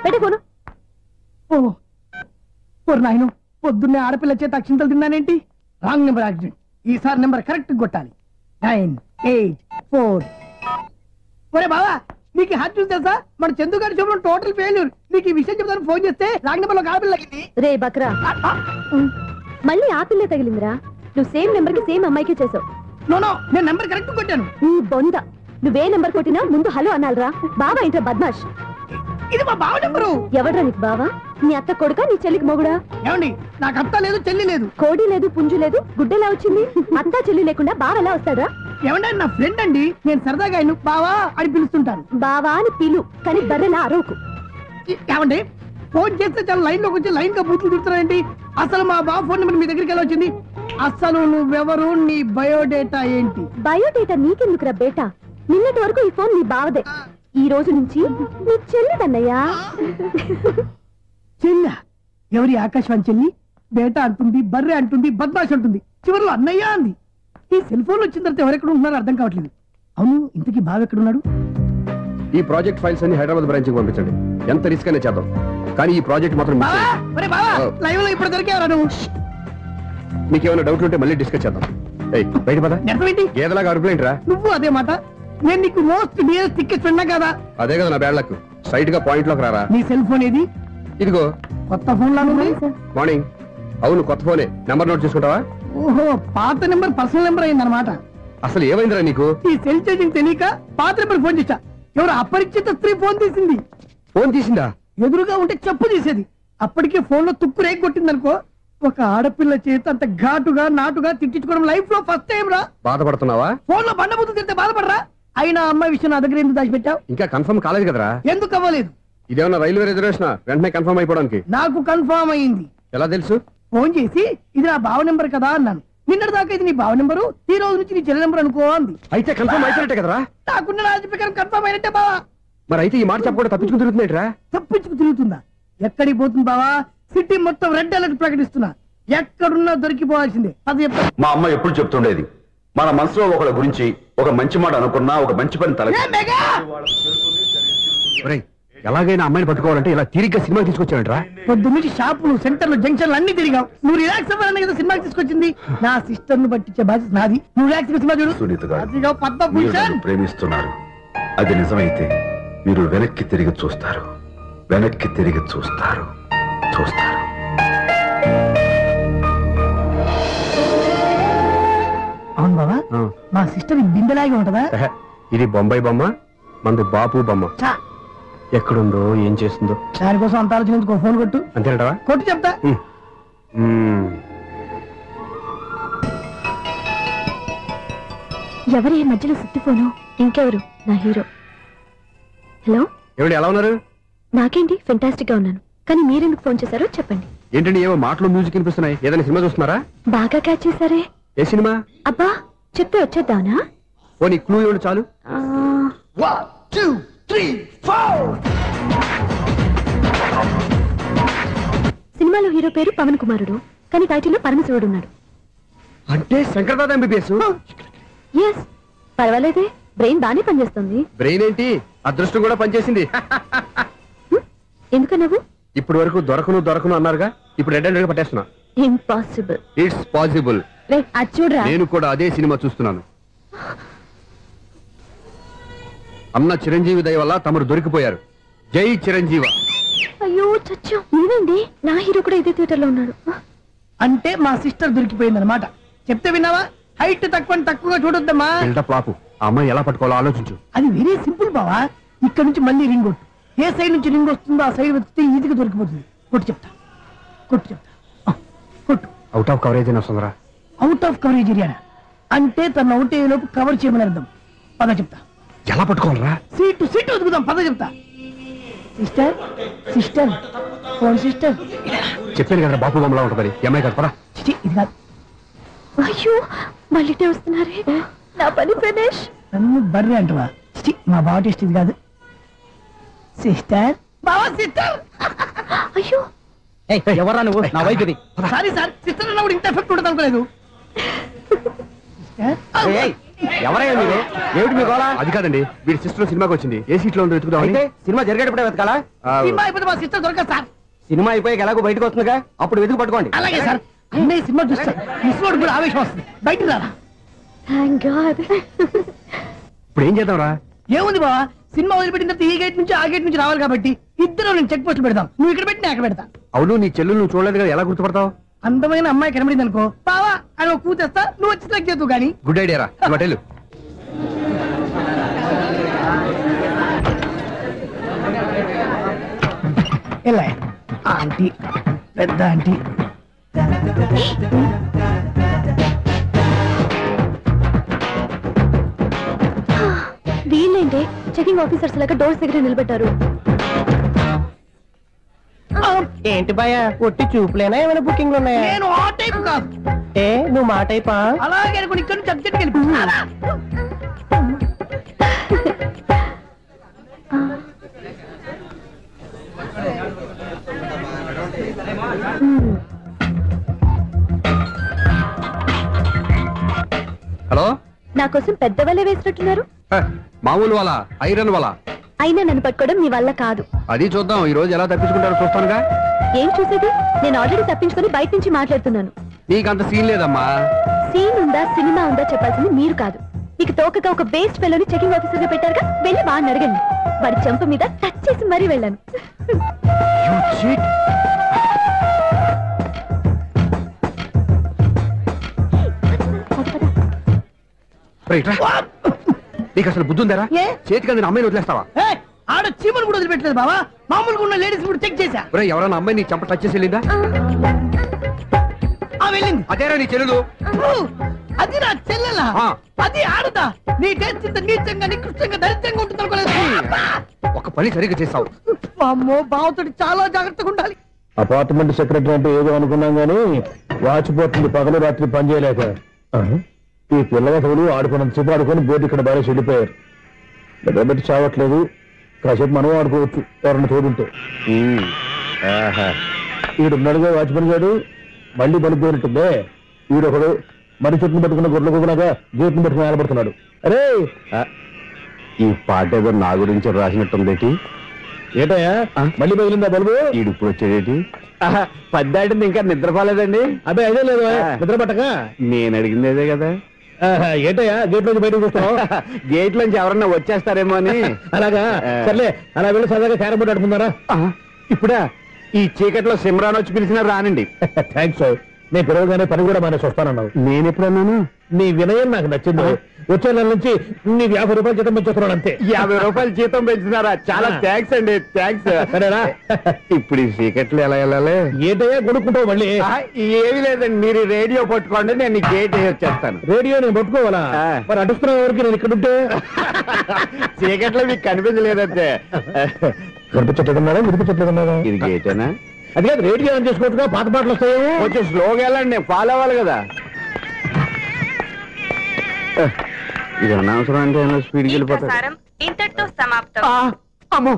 పెట్టే ఫోను. ఓ నాయను, పొద్దున్నే ఆడపిల్ల చేత అక్షింతలు తిన్నానేంటి? Wrong number accident. ఈసారి నెంబర్ కరెక్ట్ కొట్టాలి. 9, 8, 4. ఒరే బావా, నీకు హార్ట్ చూసి తెలుసా? మన చందుగారి శుభ్రం టోటల్ ఫెయిల్యూర్. నీకు ఈ విషయం చెప్తాను ఫోన్ చేస్తే రాంగ్ నెంబర్ లో ఆడపిల్ల తగ్గింది. రే బక్రా, మళ్ళీ ఆ పిల్లే తగిలిందిరా. నువ్వు సేమ్ నెంబర్ కి సేమ్ అమ్మాయికే చేసావు. నో నో, నేను నెంబర్ కరెక్ట్ కొట్టాను. ఈ బొంద, నువ్వే నెంబర్ కొట్టినా ముందు హలో అనాలరా. బావా ఏంట్రా బద్మాష్? ఇది మా బావ నెంబరు. ఎవడ్రా నీకు బావా? నీ అత్త కొడుకా, నీ చెల్లికి మొగుడా? ఏమండి, నాకు అత్త లేదు, చెల్లి లేదు. కోడి లేదు, పుంజు లేదు, గుడ్డెలా వచ్చింది? అత్త చెల్లి లేకుండా బావ ఎలా వస్తాడా? ఏమండి, నా ఫ్రెండ్ అండి, నేను సరదాగా ఆయన బావా అని పిలుస్తుంటాను. బావా అని పిలు, కానీ బర్రెలా అరవకు. ఏమండి, ఫోన్ చేస్తే చాలా లైన్ లోకి వచ్చి లైన్ గా బూతులు తిడుతున్నారండి. అసలు మా బావ ఫోన్ నెంబర్ మీ దగ్గరికి ఎలా వచ్చింది? అసలు నువ్వెవరు, నీ బయోడేటా ఏంటి? బయోడేటా నీకెందుకురా బేటా? నిన్నటి వరకు ఈ ఫోన్ నీ బావదే, ఈ రోజు నుంచి నీ చెల్లిదన్నయ్యా. చెల్లి? ఎవరి ఆకాశవాణి చెల్లి? బేటా అంటుంది, బర్రె అంటుంది, బద్మాష్ అంటుంది, చివరిలో అన్నయ్య అంది. ఈ సెల్ ఫోన్ వచ్చిన తర్వాత ఎవరెక్కడ ఉంటున్నారో అర్థం కావట్లేదు. అవును, ఇంతకీ బావ ఎక్కడున్నాడు? ఈ ప్రాజెక్ట్ ఫైల్స్ అన్ని హైదరాబాద్ బ్రాంచ్ కి పంపించండి. ఎంత రిస్క్ అనే చేద్దాం, కానీ ఈ ప్రాజెక్ట్ మాత్రం లైవ్ లో ఇప్పుడు దొరికేవరా నువ్వు? మీకేమైనా డౌట్ ఉంటే మళ్ళీ డిస్కస్ చేద్దాం. బయట పద. గేదలాగా అరుపులేంట్రా? నువ్వు అదే మాట. నేను నీకు మోస్ట్ డియర్ టికెట్ విన్నా కదా. అదే కదా నా బ్యాడ్ లక్. స్ట్రైట్ గా పాయింట్ లోకి రారా. నీ సెల్ ఫోన్ ఏది? ఇదిగో. కొత్త ఫోన్ లాగా ఉంది. మార్నింగ్. అవును, కొత్త ఫోనే. నెంబర్ నోట్ చేసుకుంటావా? ఓహో, పాత నెంబర్ పర్సనల్ నెంబర్ అయిందన్నమాట. అసలు ఏమైందిరా నీకు? ఈ సెల్ చేసింగ్ తెలియక పాత నెంబర్ ఫోన్ చేశా. ఎవరు అపరిచిత స్త్రీ ఫోన్ తీసింది. ఫోన్ తీసిందా? ఎదురుగా ఉంటే చెప్పు తీసేది. అప్పటికే ఫోన్ లో తుక్కు రేగి కొట్టిందనుకో. ఒక ఆడపిల్ల చేత అంత ఘాటుగా నాటుగా తిట్టించుకోవడం లైఫ్ లో ఫస్ట్ టైం రా. బాధపడుతున్నావా? ఫోన్ లో బండబుద్ధి తింటే బాధపడరా? అయినా అమ్మాయి విషయం నా దగ్గర ఎందుకు దాచిపెట్టావు? ఇంకా కన్ఫర్మ్ కాలేదు కదరా. ఎందుకు అవ్వలేదు? ఇదేమన్నా రైల్వే రిజర్వేషన్? వెంటనే కన్ఫర్మ్ అయిపోవడానికి. నాకు కన్ఫర్మ్ అయింది. ఎలా తెలుసు? ఫోన్ చేసి ఇది నా బావ నెంబర్ కదా అన్నాను. నిన్నటి దాకా ఇది నీ బావ నెంబరు, ఈ రోజు నుంచి నీ చెల్లి నెంబర్ అనుకో అంది. అయితే కన్ఫర్మ్ అయిపోయినట్టే కదరా? నాకున్న రాజు ప్రకారం కన్ఫర్మ్ అయినట్టే బావా. మరి అయితే ఈ మాట చెప్పకుండా తప్పించుకు తిరుగుతున్నట్రా? తప్పించుకు తిరుగుతుందా? ఎక్కడికి పోతుంది బావా? సిటీ మొత్తం రెడ్ అలర్ట్ ప్రకటిస్తున్నా. ఎక్కడున్నా దొరికిపోవాల్సిందే. అది మా అమ్మ ఎప్పుడు చెప్తుండేది, మన మనసులో ఒకళ్ళ గురించి ఒక మంచి మాట అనుకున్నా ఒక మంచి పని తల. ఎలాగైనా అమ్మాయిని పట్టుకోవాలంటే ఇలా తిరిగ్గా సినిమా తీసుకొచ్చాడంట్రా. పొద్దు నుంచి షాపులు, సెంటర్లు, జంక్షన్లు అన్ని తిరిగావు. నువ్వు రిలాక్స్ అవ్వాలని కదా సినిమాకి తీసుకొచ్చింది. నా సిస్టర్ ను పట్టించే బాధ్యత నాది. నువ్వు రిలాక్స్ సినిమా చూడు. సునీత గారు, అదిగో పద్మభూషణ్. ప్రేమిస్తున్నారు. అది నిజమైతే మీరు వెనక్కి తిరిగి చూస్తారు, వెనక్కి తిరిగి చూస్తారు, చూస్తారు. అవును బాబా, మా సిస్టర్ బిందెలాగే ఉంటదా? ఇది బొంబాయి బొమ్మ, మంది బాపు బొమ్మ. ఎక్కడుందో ఏం చేస్తుందో. దానికోసం అంత ఆలోచించుకో. ఫోన్ కొట్టు. అంతేనంటావా? కొట్టు చెప్తా. ఎవరు ఈ మధ్యలో సుత్తి ఫోను? ఇంకెవరు? నా హీరో. హలో, ఏమిటి ఎలా ఉన్నారు? నాకేంటి ఫెంటాస్టిక్ గా ఉన్నాను, కానీ మీరెందుకు ఫోన్ చేశారో చెప్పండి. ఏంటండి ఏవో మాటలు మ్యూజిక్ వినిపిస్తున్నాయి. ఏదైనా సినిమా చూస్తున్నారా? బాగా క్యాచ్ చేశారే. ఏ సినిమా? అబ్బా చెప్తే వచ్చేద్దానా? ఓ నీ క్లూ ఇవ్వండి చాలు. 1 2 3 4. సినిమాలో హీరో పేరు పవన్ కుమారుడు, కానీ టైటిల్లో పరమశివుడు ఉన్నాడు. అంటే శంకర్దాద ఎంబీబీఎస్. ఎస్, పర్వాలేదే, బ్రెయిన్ బానే పనిచేస్తుంది. బ్రెయిన్ ఏంటి, అదృష్టం కూడా పనిచేసింది. ఎందుకన్నావు? ఇప్పుడు వరకు దొరకను అన్నారుగా, ఇప్పుడు రెడ్ హ్యాండెడ్ గా పట్టేస్తున్నా. ఇంపాసిబుల్. It's possible. అది చూడరా. నేను కూడా అదే సినిమా చూస్తున్నాను. అన్న చిరంజీవి దయ వల్ల తమరు దొరికిపోయారు. జై చిరంజీవ. అయ్యో చచ్చు, నేనండి, నా హీరో కూడా ఇదే థియేటర్ లో ఉన్నాడు. అంటే మా సిస్టర్ దొరికిపోయింది అనమాట. చెప్తే విన్నావా? హైట్ తక్కువగా చూడొద్దమ్మా. పాపు ఆ అమ్మాయి ఎలా పట్టుకోవాలో ఆలోచించు. అది వెరీ సింపుల్ బావా. ఇక్కడ నుంచి మళ్ళీ రింగ్ కొట్టు. ఏ సైడ్ నుంచి రింగ్ వస్తుందో ఆ సైడ్ వస్తే ఈజీగా దొరికిపోతుంది. కొట్టు చెప్తా. కొట్టు. అవుట్ ఆఫ్ కవరేజ్ అని వస్తుందిరా. అవుట్ ఆఫ్ కవరేజ్ ఏరియా అంటే తన అవుట్ అయ్యే లోపు కవర్ చేయమని అర్థం. పద చెప్తా. ఎలా పట్టుకోవాలరా? సీటు వదుకుదాం. పద చెప్తా. Sister phone sister. చెప్పాను కదా బాపు బొమ్మలా ఉంటుంది. అమ్మాయి కదా పరా. ఇది కాదు. అయ్యో మళ్ళీ వస్తున్నారే, నా పని ఫినిష్. నన్ను బర్రె అంటవా? మా బావ టేస్ట్ ఇది కాదు. సిస్టర్ బావా సిస్టర్. అయ్యో ఎవరా నువ్వు? నా వైపు ఇది. సారీ సార్, సిస్టర్ అన్నప్పుడు ఇంత ఎఫెక్ట్ ఉంటుంది అనుకోలేదు. ఎవరయ్యా మీరు? ఏమిటి మీ గోళ? అది కాదండి, వీడి సిస్టర్ సినిమాకి వచ్చింది. ఏ సీట్ లో ఉందో వెతుకుదాం. సినిమా జరిగేటప్పుడే వెతకాలా? సినిమా అయిపోతే మా సిస్టర్ దొరకదు సార్. సినిమా అయిపోయాక ఎలాగో బయటకు వస్తుందిగా, అప్పుడు వెతుకు పట్టుకోండి. అలాగే సార్. అన్నయ్య సినిమా చూస్తారు, మిస్వాడు కూడా ఆవేశం వస్తుంది. బయట రారా. Thank God. ఇప్పుడు ఏం చేద్దాం రా? ఏముంది బావా, సినిమా వదిలిపెట్టిన తర్వాత ఈ గేట్ నుంచి ఆ గేట్ నుంచి రావాలి కాబట్టి ఇద్దరు నేను చెక్ పోస్ట్ పెడతాం. నువ్వు ఇక్కడ పెట్టి నేను అక్కడ పెడతా. అవును, నీ చెల్లెలు నువ్వు చూడలేదు కదా, ఎలా గుర్తుపడతావు? అందమైన అమ్మాయి కనబడింది అనుకో బావా అని ఒక కూతేస్తా, నువ్వు వచ్చి సెలెక్ట్ చేద్దు. కానీ గుడ్ ఐడియా రా. హోటల్ ఎలా ఆంటీ, పెద్ద ఆంటీ. వీళ్ళేంటే చెకింగ్ ఆఫీసర్స్ లాగా డోర్స్ దగ్గర నిలబెట్టారు. ఏంటి భయ, ఒట్టి చూపులేనా ఏమైనా బుకింగ్లు ఉన్నాయా? నేను ఆ టైప్ కాదు. ఏ నువ్వు మా టైపా? అలాగే అనుకుని ఇక్కడ నుంచి అర్జెంట్కి వెళ్ళిపోతున్నా. హలో, నా కోసం పెద్ద వలే వేసినట్టున్నారు. మామూలు వాళ్ళ ఐరన్ వాళ్ళ. అయినా నన్ను పట్టుకోవడం మీ వల్ల కాదు. అది చూద్దాం, ఈ రోజు ఎలా తప్పించుకుంటారో చూస్తానుగా. ఏం చూసేది? నేను ఆల్రెడీ తప్పించుకొని బయట నుంచి మాట్లాడుతున్నాను. నీకంత సీన్ లేదమ్మా. సీన్ ఉందా సినిమా ఉందా చెప్పాల్సింది మీరు కాదు. మీకు తోకగా ఒక బేస్ట్ ఫెలోని చెకింగ్ ఆఫీసర్ గా పెట్టారుగా, వెళ్ళి వాడిని అడగండి. వాడి చెంప మీద టచ్ చేసి మరీ వెళ్ళాను. నీకు అసలు బుద్ధి ఉందారా? చేతికి అందిన అమ్మాయిని వదిలేస్తావా? ఆడ చీమలు కూడా వదిలిపెట్టలేదు బావా. మామూలుగా ఉన్న లేడీస్ కూడా చెక్ చేశా. ఎవరైనా అమ్మాయి నీ చెంప టచ్ చేసి వెళ్ళిందా? వెళ్ళింది. అదేరా నీ చెల్లెలు? అది నా చెల్లెలా? అది ఆడదా? నీ టేస్ట్ ఇంత నీచంగా నికృష్టంగా దరిద్రంగా ఉంటుంది అనుకోలేదు. ఒక పని సరిగ్గా చేస్తావు. అమ్మో, బావతోటి చాలా జాగ్రత్తగా ఉండాలి. అపార్ట్మెంట్ సెక్రటరీ అంటే ఏదో అనుకున్నాం గానీ వాచిపోతుంది పగలు రాత్రి పని చేయలేక. ఈ పిల్లవాడు ఆడుకున్నంతసేపు ఆడుకొని బోర్డు ఇక్కడ బాగా చెడిపోయారు. నిద్రబెట్టి చావట్లేదు. కాసేపు మనం ఆడుకోవచ్చు ఎవరన్నా తోడుంటే. ఈడున్నాడుగా వాచ్మెన్ గారు, మళ్ళీ పడిపోయినట్టుందే. ఈడొకడు మరి చెట్టును పట్టుకున్న గొడ్ల కుక్కలాగా గేట్ను పట్టుకుని ఆడబడుతున్నాడు. అరే, ఈ పాట ఏదో నా గురించి రాసినట్టుంది. ఏటయ్యా మళ్ళీ పగిలిందా బల్బు? ఈడుప్పుడు వచ్చేదేటి? పద్దాటింది ఇంకా నిద్రపోలేదండి. అదే అదే లేదు నిద్ర పట్టక. నేను అడిగింది అదే కదా. ఏటయ్యా గేట్ నుంచి బయటకు చూస్తావు? గేట్ నుంచి ఎవరన్నా వచ్చేస్తారేమో అని. అలాగా, సర్లే అలా వెళ్ళి సరదాగా క్యారం బోర్డు ఆడుకున్నారా? ఇప్పుడా? ఈ చీకట్లో సిమ్రాన్ వచ్చి పిలిచినా రానండి. థ్యాంక్స్. నేను పిలవగానే పని కూడా మానేసి వస్తానన్నావు. నేను ఎప్పుడన్నాను? నీ వినయం నాకు నచ్చింది. వచ్చే నెల నుంచి నీకు 50 రూపాయలు జీతం పెంచుతున్నాను అంతే. 50 రూపాయలు జీతం పెంచుతున్నారా? చాలా థ్యాంక్స్ అండి, థ్యాంక్స్. సరేనా? ఇప్పుడు ఈ సీక్రెట్లు ఎలా వెళ్ళాలి? ఏంటయ్యా కొనుక్కుంటావు మళ్ళీ? ఏమి లేదండి, మీరు రేడియో పట్టుకోండి, నేను గేట్ వచ్చేస్తాను. రేడియో నేను పట్టుకోవాలా? మరి అడుస్తున్న వరకు నేను ఇక్కడ ఉంటే చీకట్లో మీకు కనిపించలేదంటే. కనిపించట్లేదన్నారా? వినిపించట్లేదన్నారా? ఇది గేటేనా? అది కాదు, రేడియో ఆన్ చేసుకోవచ్చుగా, పాత పాటలు వస్తాయేమో. కొంచెం స్లోగా వెళ్ళండి, నేను ఫాలో అవ్వాలి కదా. ఇది అనవసరం అంటే స్పీడ్కి వెళ్ళిపోతారు. ఇంతటితో సమాప్తం. అమ్మో,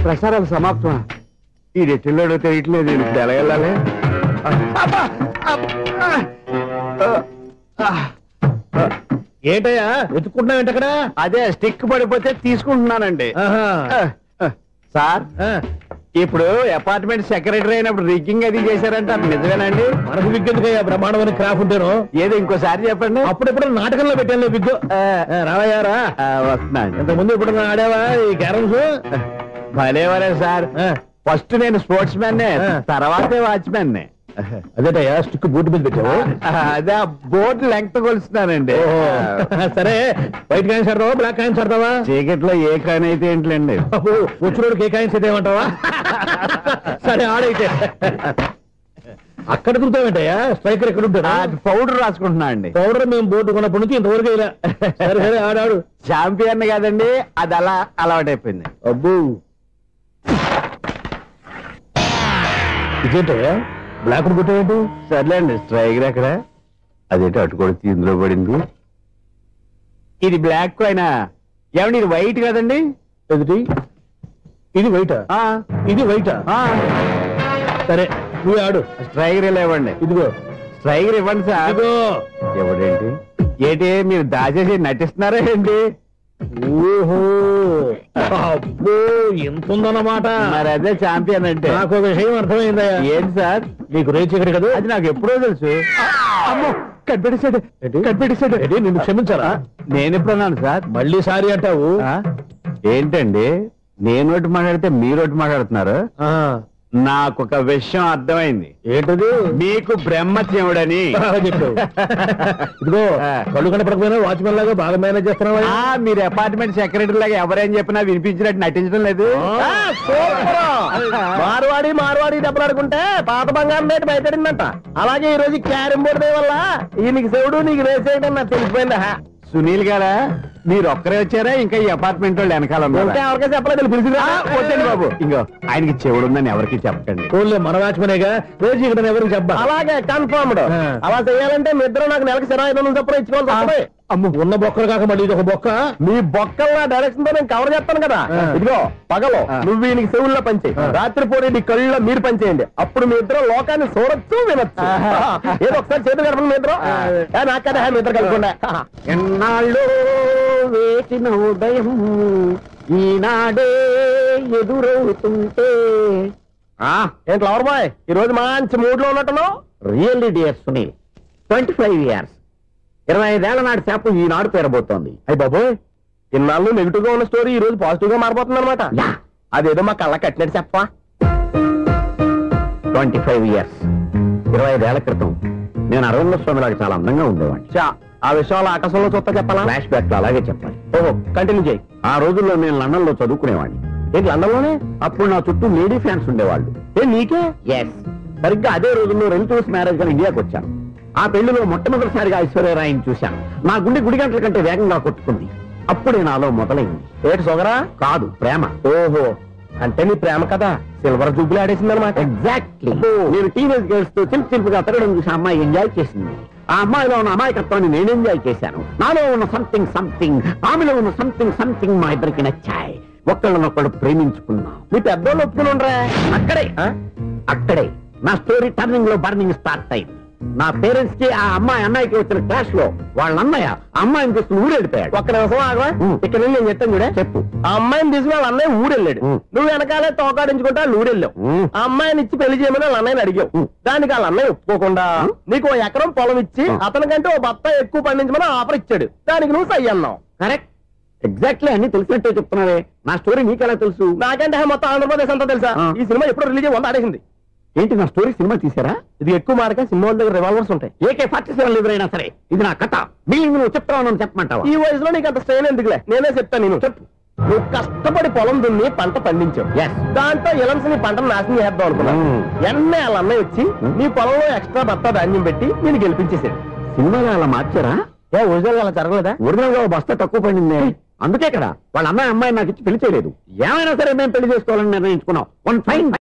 ప్రసారాలు సమాప్తమా? ఈ రెట్టిల్లోడో తెలియట్లేదు, నేను ఇప్పుడు ఎలా వెళ్ళాలి? ఏంటయ్యా వెతుక్కుంటున్నావు ఏంటక్కడ? అదే స్టిక్ పడిపోతే తీసుకుంటున్నానండి. సార్, ఇప్పుడు అపార్ట్మెంట్ సెక్రటరీ అయినప్పుడు రిగ్గింగ్ అది చేశారంటే అది నిజమేనండి? మనకు విగ్గు ఎందుకయ్యా, బ్రహ్మాండమైన క్రాఫ్ ఉంటాను. ఏదో ఇంకోసారి చెప్పండి. అప్పుడెప్పుడు నాటకంలో పెట్టాను విగ్గు. రావయ్యారా? వస్తున్నాను. ఇంతకుముందు ఇప్పుడు ఆడావా ఈ క్యారమ్స్? భలేవరే సార్, ఫస్ట్ నేను స్పోర్ట్స్ మ్యాన్, తర్వాతే వాచ్మెన్. అదేటయ్యా స్టిక్ బోర్డు మీద పెట్టావు? అదే బోర్డు లెంగ్త్ కొలుస్తున్నానండి. సరే, వైట్ కాయిన్స్ ఆడతావా, బ్లాక్ కాయిన్స్ ఆడతావా? చీకట్లో ఏ కాయిన్ అయితే ఏంటండి, వచ్చినోడికి ఏ కాయిన్స్ అయితే ఏమంటావా? సరే ఆడైతే. అక్కడ తిరుగుతావేంటయ్యా? స్ట్రైకర్ ఎక్కడ ఉంటాడా? పౌడర్ రాసుకుంటున్నా అండి. పౌడర్ మేము బోర్డు కొన్నప్పటి నుంచి ఇంతవరకు ఇలా. సరే సరే ఆడాడు. ఛాంపియన్ కాదండి, అది అలా అలవాటైపోయింది. అబ్బు, ఇదేంటయ్యా బ్లాక్ కొట్టేంటి? సర్లేండి, స్ట్రైకర్ ఎక్కడ? అదేంటి అటుకొడితే ఇందులో పడింది. ఇది బ్లాక్ అయినా ఏమండి, ఇది వైట్ కదండి? ఎదుటి ఇది వైటా? ఇది వైటా? సరే నువ్వు ఆడు. స్ట్రైకర్ ఇలా ఇవ్వండి. ఇదిగో స్ట్రైకర్ ఇవ్వండి సార్. ఇదిగో. ఎవడేంటి ఏంటి మీరు దాచేసి నటిస్తున్నారా ఏంటి? ఓహో, అబ్బో ఎంత ఉందన్నమాట. మరి అదే ఛాంపియన్ అంటే. నాకు ఒక విషయం అర్థమైందయ్యా. ఏంటి సార్? నీకు రేచి ఇక్కడ కదా? అది నాకు ఎప్పుడో తెలుసు. అమ్మో, కనిపెట్టేశాడు, కనిపెట్టేశాడు. నిన్ను క్షమించారా? నేను ఎప్పుడన్నాను సార్? మళ్ళీ సారీ అంటావు? ఏంటండి, నేను ఒకటి మాట్లాడితే మీరు ఒకటి మాట్లాడుతున్నారు. నాకు ఒక విషయం అర్థమైంది. ఏంటది? మీకు బ్రహ్మత్యముడని చెప్పావు. ఇదిగో, కళ్ళు కనపడకపోయినా వాచ్మెన్ లాగా బాగా మేనేజ్ చేస్తున్నావా? మీరు అపార్ట్మెంట్ సెక్రటరీ లాగా ఎవరేం చెప్పినా వినిపించినట్టు నటించడం లేదు. మార్వాడి దెబ్బలాడుకుంటే పాత బంగారం రేటు బయటడిందంట. అలాగే ఈ రోజు క్యారం బోర్డు వల్ల ఈయనకి శివుడు నీకు రేసేయడం నాకు తెలిసిపోయిందా? సునీల్ గారా, మీరు ఒక్కరే వచ్చారా? ఇంకా ఈ అపార్ట్మెంట్ వాళ్ళు వెనకాల ఎవరికీ చెప్పలేదు, పిలిచిందా? వద్దండి బాబు, ఇంకో ఆయనకి చెవుడుందని ఎవరికి చెప్పకండి. ఓన్లీ మన వాచ్మనేగా, రోజు ఇక్కడ ఎవరికి చెప్పా. అలాగే కన్ఫర్మ్డ్. అలా చేయాలంటే మీ ఇద్దరు నాకు నెలకు 25,000 చొప్పున ఇచ్చుకోవాలి. అమ్మ, ఉన్న బొక్కలు కాక మళ్ళీ ఇది ఒక బొక్క. మీ బొక్కల డైరెక్షన్ తో నేను కవర్ చేస్తాను కదా. ఇదిగో, పగలో నువ్వు ఈయనకి చెవుల్లో పంచే, రాత్రిపూట నీ కళ్ళలో మీరు పనిచేయండి. అప్పుడు మీ ఇద్దరు లోకాన్ని చూడొచ్చు, వినొచ్చు. ఏదో ఒకసారి చేతులు గడపండి మీ ఇద్దరు. నాకదా మీ ఇద్దరు కలుపుకుండా. ఎన్నాళ్ళు వేసిన ఉదయం ఈనాడే ఎదురవుతుంటే. ఏంటి లవర్ బాయ్, ఈ రోజు మంచి మూడ్ లో ఉన్నట్టున్నావు? రియల్లీ డియర్ సునీల్, 25 years, 25 ఏళ్ల నాటి చేప ఈనాడు పేరబోతోంది. అయ్యి బాబోయ్, ఇన్నాళ్ళు నెగిటివ్ గా ఉన్న స్టోరీ ఈ రోజు పాజిటివ్ గా మారిపోతుంది అనమాట. అదేదో మా కళ్ళ కట్టినట్టు చెప్పా. 25 years, 25 ఏళ్ల క్రితం నేను అరవింద స్వామి లాగా చాలా అందంగా ఉండేవాడిని. ఆ విషయాలు ఆకాశంలో చూస్తా చెప్పాలా? ఫ్లాష్ బ్యాక్ లో అలాగే చెప్పాలి. ఓహో, కంటిన్యూ చేయి. ఆ రోజుల్లో నేను లండన్ లో చదువుకునేవాడిని. ఏంటి లండన్ లోనే? అప్పుడు నా చుట్టూ లేడీ ఫ్యాన్స్ ఉండేవాళ్ళు. నీకే? ఎస్, సరిగ్గా అదే రోజుల్లో రిలేటివ్స్ మ్యారేజ్ గా ఇండియాకి వచ్చాను. ఆ పెళ్లిలో మొట్టమొదటిసారిగా ఐశ్వర్యరాయని చూశాను. నా గుండె గుడి గంటల కంటే వేగంగా కొట్టుకుంది. అప్పుడే నాలో మొదలైంది. ఏటి సొగరా? కాదు, ప్రేమ. ఓహో, అంటే నీ ప్రేమ కదా సిల్వర్ జూబ్లీ ఆడేసింది అనమాట. ఎగ్జాక్ట్లీ. నేను టీనేజ్ గర్ల్స్ తో చిలుపుగా తిరగడం చూసి అమ్మాయి ఎంజాయ్ చేసింది. ఆ అమ్మాయిలో ఉన్న అమాయకత్వాన్ని నేను ఎంజాయ్ చేశాను. నాలో ఉన్న సంథింగ్, ఆమెలో ఉన్న సంథింగ్ మా ఇద్దరికి నచ్చాయి. ఒక్కళ్ళనొక్కడు ప్రేమించుకున్నాం. నీ పెద్దోళ్ళు ఒప్పుకుని ఉండరా? అక్కడే నా స్టోరీ టర్నింగ్ లో బర్నింగ్ స్టార్ట్ అయింది. నా పేరెంట్స్ కి ఆ అమ్మాయి అన్నయ్యకి వచ్చిన క్లాష్ లో వాళ్ళ అన్నయ్య అమ్మాయిని తీసుకుని ఊరెళ్ళిపోయాడు. ఒక్క నిమిషం ఆగవా, ఇక్కడ నేను చెప్తాను చూడే. చెప్పు. ఆ అమ్మాయిని తీసుకుని వాళ్ళ అన్నయ్య ఊరెళ్ళాడు. నువ్వు వెనకాలే తోకాడించుకుంటా ఊరెళ్ళావు. ఆ అమ్మాయిని ఇచ్చి పెళ్లి చేయమని వాళ్ళ అన్నయ్యని అడిగావు. దానికి వాళ్ళ అన్నయ్య ఒప్పుకోకుండా నీకు 1 ఎకరం పొలం ఇచ్చి అతనికంటే 1 బత్తా ఎక్కువ పండించమని ఆఫర్ ఇచ్చాడు. దానికి నువ్వు సై అన్నావు. కరెక్ట్, ఎగ్జాక్ట్లీ అన్ని తెలిసినట్టే చెప్తున్నావే. నా స్టోరీ నీకెలా తెలుసు? నాకంటే మొత్తం ఆంధ్రప్రదేశ్ అంతా తెలుసా? ఈ సినిమా ఎప్పుడు రిలీజ్ అయ్యి 100 ఆడేసింది. ఏంటి నా స్టోరీ సినిమా తీసారా? ఇది ఎక్కువ మార్గా సినిమా వాళ్ళ దగ్గర రివాల్వర్స్ ఉంటాయి. AK-47 ఎవరైనా సరే ఇది నా కథ. బిల్డింగ్ నువ్వు చెప్తావు చెప్పమంటావా? ఈ వయసులో నీకు అంత స్ట్రెయిన్ ఎందుకులే, నేనే చెప్తాను. నేను చెప్పు. నువ్వు కష్టపడి పొలం దున్ని పంట పండించావు. దాంతో ఎలమ్స్ నీ పంటను నాశనం చేద్దాం అనుకున్నావు. ఎన్నే వాళ్ళ అన్నయ్య వచ్చి నీ పొలంలో ఎక్స్ట్రా బత్తా ధాన్యం పెట్టి నేను గెలిపించేసాడు. సినిమాలో అలా మార్చారా? ఒరిజినల్ అలా జరగలేదా? ఒరిజినల్ గా బస్తా తక్కువ పడింది. అందుకే కదా వాళ్ళ అమ్మాయి నాకు ఇచ్చి పెళ్లి చేయలేదు. ఏమైనా సరే మేము పెళ్లి చేసుకోవాలని నిర్ణయించుకున్నాం. One fine